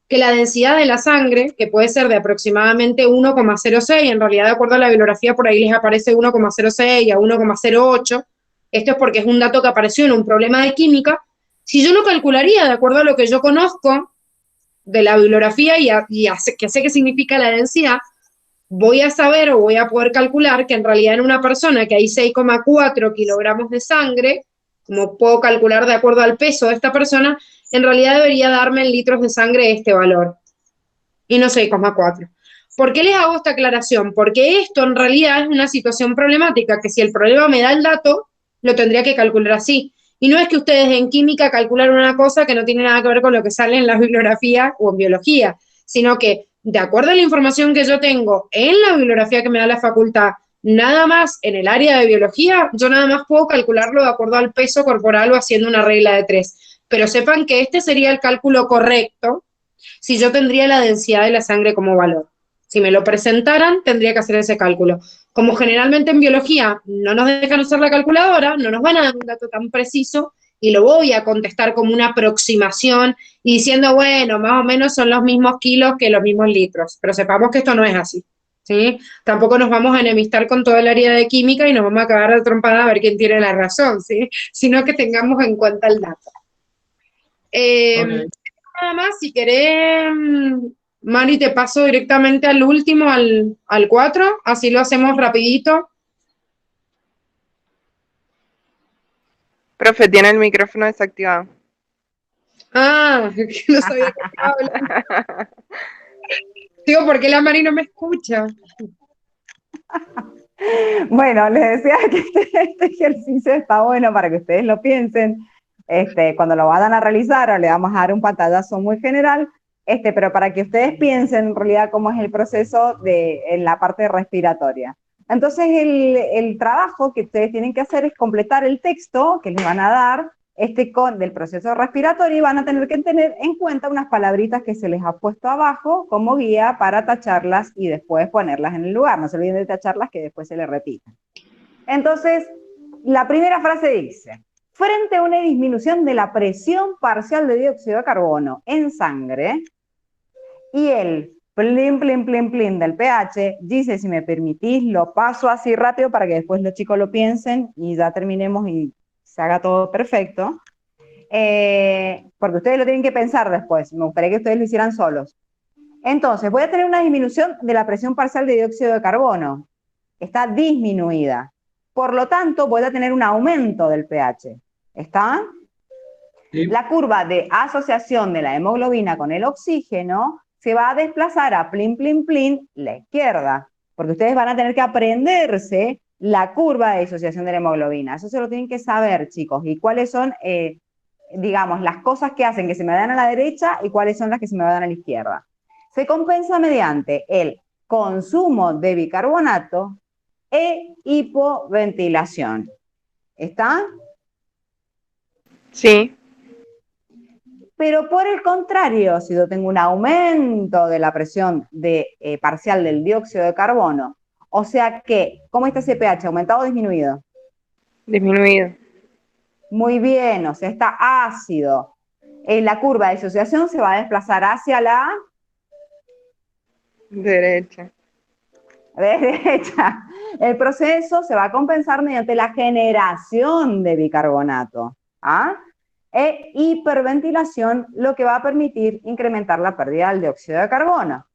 que la densidad de la sangre, que puede ser de aproximadamente 1,06, en realidad de acuerdo a la bibliografía por ahí les aparece 1,06 a 1,08, esto es porque es un dato que apareció en un problema de química, si yo lo calcularía de acuerdo a lo que yo conozco de la bibliografía y que sé qué significa la densidad, voy a saber o voy a poder calcular que en realidad en una persona que hay 6,4 kilogramos de sangre, como puedo calcular de acuerdo al peso de esta persona, en realidad debería darme en litros de sangre este valor, y no 6,4. ¿Por qué les hago esta aclaración? Porque esto en realidad es una situación problemática, que si el problema me da el dato, lo tendría que calcular así. Y no es que ustedes en química calculan una cosa que no tiene nada que ver con lo que sale en la bibliografía o en biología, sino que de acuerdo a la información que yo tengo en la bibliografía que me da la facultad, nada más en el área de biología, yo nada más puedo calcularlo de acuerdo al peso corporal o haciendo una regla de 3. Pero sepan que este sería el cálculo correcto si yo tendría la densidad de la sangre como valor. Si me lo presentaran, tendría que hacer ese cálculo. Como generalmente en biología no nos dejan usar la calculadora, no nos van a dar un dato tan preciso y lo voy a contestar como una aproximación y diciendo, bueno, más o menos son los mismos kilos que los mismos litros, pero sepamos que esto no es así, ¿sí? Tampoco nos vamos a enemistar con todo el área de química y nos vamos a cagar de trompada a ver quién tiene la razón, ¿sí? Sino que tengamos en cuenta el dato. Ok. Nada más, si querés, Mari, te paso directamente al último, al 4, así lo hacemos rapidito. Profe, tiene el micrófono desactivado. Ah, que no sabía que estaba hablando. Digo, ¿por qué la Mari no me escucha? Bueno, les decía que este ejercicio está bueno para que ustedes lo piensen. Cuando lo vayan a realizar, o le vamos a dar un pantallazo muy general, pero para que ustedes piensen en realidad cómo es el proceso en la parte respiratoria. Entonces, el trabajo que ustedes tienen que hacer es completar el texto que les van a dar del proceso respiratorio, y van a tener que tener en cuenta unas palabritas que se les ha puesto abajo como guía para tacharlas y después ponerlas en el lugar. No se olviden de tacharlas, que después se les repitan. Entonces, la primera frase dice: frente a una disminución de la presión parcial de dióxido de carbono en sangre y el plin, plin, plin, plin del pH, dice, si me permitís, lo paso así rápido para que después los chicos lo piensen y ya terminemos y se haga todo perfecto, porque ustedes lo tienen que pensar después, me gustaría que ustedes lo hicieran solos. Entonces, voy a tener una disminución de la presión parcial de dióxido de carbono, está disminuida, por lo tanto voy a tener un aumento del pH, ¿está? Sí. La curva de asociación de la hemoglobina con el oxígeno se va a desplazar a plin, plin, plin, la izquierda, porque ustedes van a tener que aprenderse la curva de disociación de la hemoglobina. Eso se lo tienen que saber, chicos, y cuáles son, digamos, las cosas que hacen que se me dan a la derecha y cuáles son las que se me dan a la izquierda. Se compensa mediante el consumo de bicarbonato e hipoventilación. ¿Está? Sí. Pero por el contrario, si yo tengo un aumento de la presión parcial del dióxido de carbono, o sea que, ¿cómo está ese pH? ¿Aumentado o disminuido? Disminuido. Muy bien, o sea, está ácido. La curva de disociación se va a desplazar hacia la derecha. Derecha. El proceso se va a compensar mediante la generación de bicarbonato. ¿Ah? E hiperventilación, lo que va a permitir incrementar la pérdida del dióxido de carbono.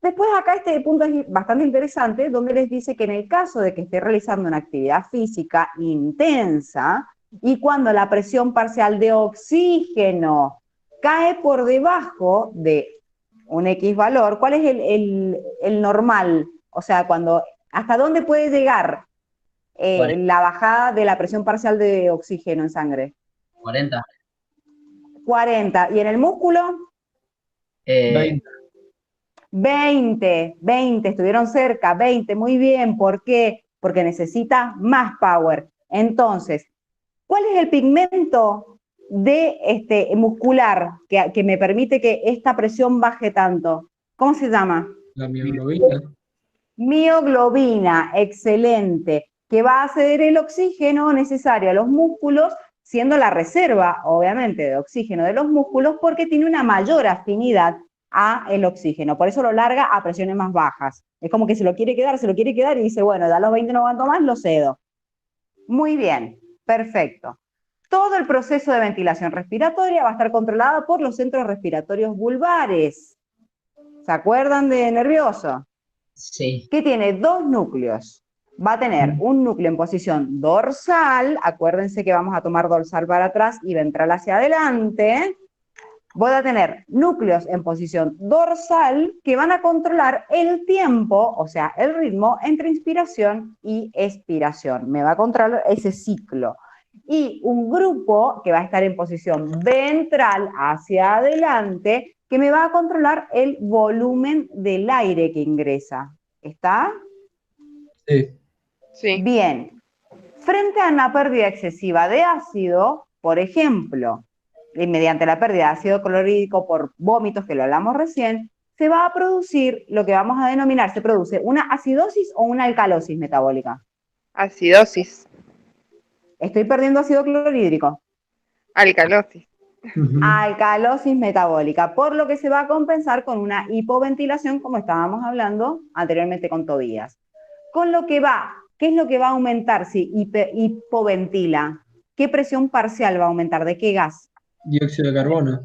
Después acá este punto es bastante interesante, donde les dice que en el caso de que esté realizando una actividad física intensa y cuando la presión parcial de oxígeno cae por debajo de un X valor, ¿cuál es el normal? O sea, ¿hasta dónde puede llegar la bajada de la presión parcial de oxígeno en sangre? 40. 40. ¿Y en el músculo? 20. 20, estuvieron cerca, 20, muy bien. ¿Por qué? Porque necesita más power. Entonces, ¿cuál es el pigmento muscular que me permite que esta presión baje tanto? ¿Cómo se llama? La mioglobina. Mioglobina, excelente, que va a ceder el oxígeno necesario a los músculos, siendo la reserva, obviamente, de oxígeno de los músculos, porque tiene una mayor afinidad a el oxígeno, por eso lo larga a presiones más bajas. Es como que se lo quiere quedar y dice, bueno, ya los 20 no aguanto más, lo cedo. Muy bien, perfecto. Todo el proceso de ventilación respiratoria va a estar controlado por los centros respiratorios vulvares. ¿Se acuerdan de nervioso? Sí. que tiene dos núcleos. Va a tener un núcleo en posición dorsal, acuérdense que vamos a tomar dorsal para atrás y ventral hacia adelante. Voy a tener núcleos en posición dorsal que van a controlar el tiempo, o sea, el ritmo entre inspiración y expiración. Me va a controlar ese ciclo. Y un grupo que va a estar en posición ventral hacia adelante, que me va a controlar el volumen del aire que ingresa. ¿Está? Sí. Sí. Bien. Frente a una pérdida excesiva de ácido, por ejemplo, y mediante la pérdida de ácido clorhídrico por vómitos, que lo hablamos recién, se va a producir lo que vamos a denominar, se produce una acidosis o una alcalosis metabólica. Acidosis. Estoy perdiendo ácido clorhídrico. Alcalosis. Alcalosis metabólica, por lo que se va a compensar con una hipoventilación, como estábamos hablando anteriormente con Tobías. Con lo que va, ¿qué es lo que va a aumentar si hipoventila? ¿Qué presión parcial va a aumentar? ¿De qué gas? Dióxido de carbono.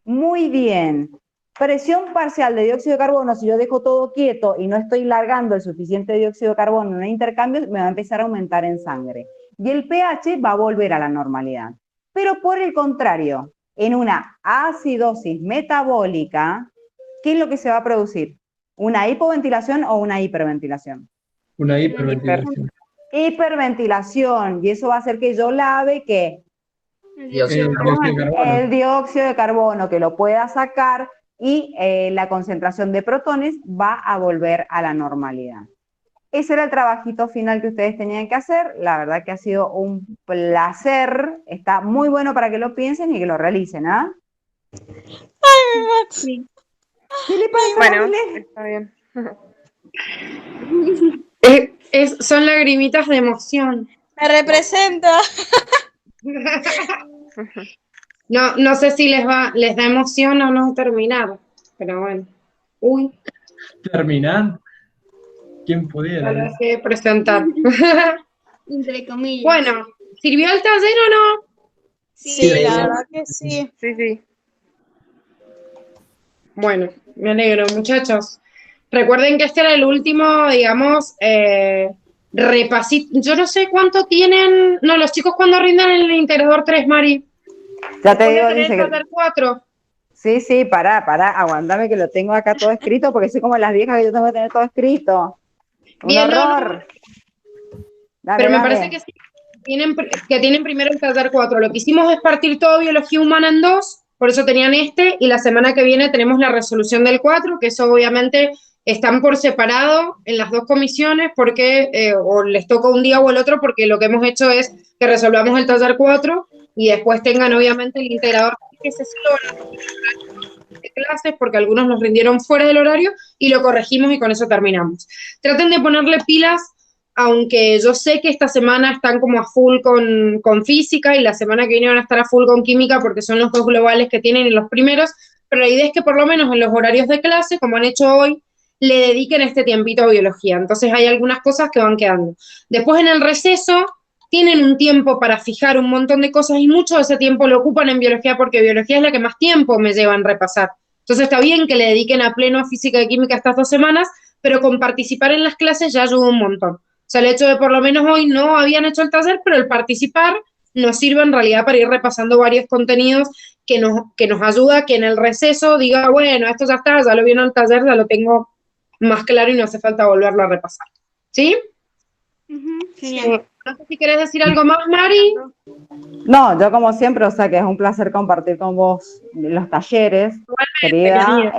Muy bien. Presión parcial de dióxido de carbono, si yo dejo todo quieto y no estoy largando el suficiente dióxido de carbono en un intercambio, me va a empezar a aumentar en sangre. Y el pH va a volver a la normalidad. Pero por el contrario, en una acidosis metabólica, ¿qué es lo que se va a producir? ¿Una hipoventilación o una hiperventilación? Una hiperventilación. Hiperventilación. Y eso va a hacer que yo lave, ¿qué? Dióxido de carbono. El dióxido de carbono, que lo pueda sacar, y la concentración de protones va a volver a la normalidad. Ese era el trabajito final que ustedes tenían que hacer. La verdad que ha sido un placer. Está muy bueno para que lo piensen y que lo realicen, ¿ah? Sí. ¿Qué le pasa, Bueno, Marilén? está bien. Son lagrimitas de emoción. Me representa. No sé si les da emoción o no terminar, pero bueno. Uy, Terminar. ¿Quién pudiera? ahora sé presentar. Entre comillas. Bueno, ¿sirvió el taller o no? Sí, Sí. la verdad que sí. Sí, sí. Bueno, me alegro, muchachos. Recuerden que este era el último, digamos, repasito. Yo no sé cuánto tienen. No, los chicos cuando rindan el integrador 3, Mari. Ya te Después de digo, tener dice el que... taller 4. Sí, pará, aguantame que lo tengo acá todo escrito, porque soy como las viejas que yo tengo que tener todo escrito. Bien, Un no, horror. Dale, Pero me dale. parece que sí, que tienen primero el taller 4. Lo que hicimos es partir todo biología humana en 2, por eso tenían este, y la semana que viene tenemos la resolución del 4, que eso obviamente están por separado en las dos comisiones, porque o les toca un día o el otro, porque lo que hemos hecho es que resolvamos el taller 4 y después tengan obviamente el integrador que se de clases, porque algunos nos rindieron fuera del horario, y lo corregimos y con eso terminamos. Traten de ponerle pilas, aunque yo sé que esta semana están como a full con física y la semana que viene van a estar a full con química porque son los dos globales que tienen y los primeros, pero la idea es que por lo menos en los horarios de clase, como han hecho hoy, le dediquen este tiempito a biología. Entonces hay algunas cosas que van quedando. Después en el receso tienen un tiempo para fijar un montón de cosas y mucho de ese tiempo lo ocupan en biología porque biología es la que más tiempo me lleva en repasar. Entonces está bien que le dediquen a pleno a física y química estas 2 semanas, pero con participar en las clases ya ayuda un montón. O sea, el hecho de por lo menos hoy no habían hecho el taller, pero el participar nos sirve en realidad para ir repasando varios contenidos que nos ayuda a que en el receso diga, bueno, esto ya está, ya lo vi en el taller, ya lo tengo más claro y no hace falta volverlo a repasar. ¿Sí? Genial. No sé si querés decir algo más, Mari. No, yo como siempre, o sea que es un placer compartir con vos los talleres, querida.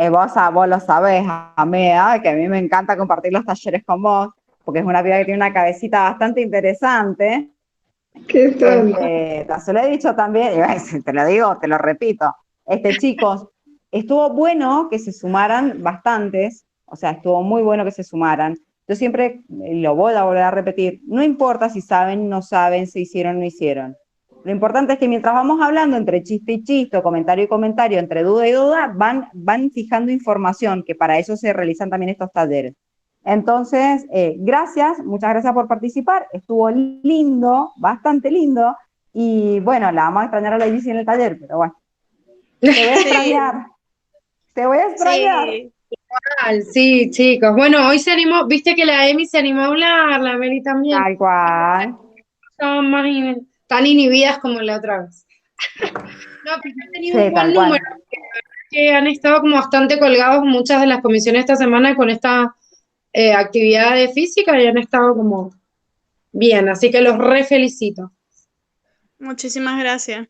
Vos lo sabés, Amea, que a mí me encanta compartir los talleres con vos, porque es una piba que tiene una cabecita bastante interesante. ¿Qué tal? Se lo he dicho también, y te lo digo, te lo repito. Chicos, estuvo bueno que se sumaran bastantes, o sea, estuvo muy bueno que se sumaran. Yo siempre lo voy a volver a repetir, no importa si saben, no saben, si hicieron o no hicieron. Lo importante es que mientras vamos hablando entre chiste y chiste, comentario y comentario, entre duda y duda, van fijando información, que para eso se realizan también estos talleres. Entonces, muchas gracias por participar, estuvo lindo, bastante lindo, y bueno, la vamos a extrañar a la Gigi en el taller, pero bueno, te voy a extrañar, te voy a extrañar. Sí. Sí, chicos. Bueno, hoy se animó, viste que la Emi se animó a hablar, la Meli también. Tal cual. Estaban más tan inhibidas como la otra vez. No, pero han tenido Sí, un tal buen cual. número, que han estado como bastante colgados muchas de las comisiones esta semana con esta actividad de física y han estado como bien, así que los refelicito. Muchísimas gracias.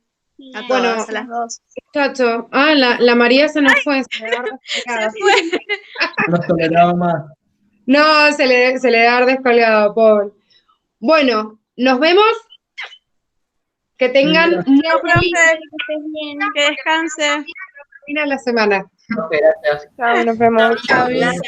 A Bueno, todas, a las dos. muchacho, la María se nos fue. Se fue. No nos toleraba más. No, se le debe haber descolgado, pobre. Bueno, nos vemos. Que tengan Gracias. muy Chao, profe. Que estés bien. Que descanse. buena la semana. Gracias. Chao, nos vemos. Chao, Gracias.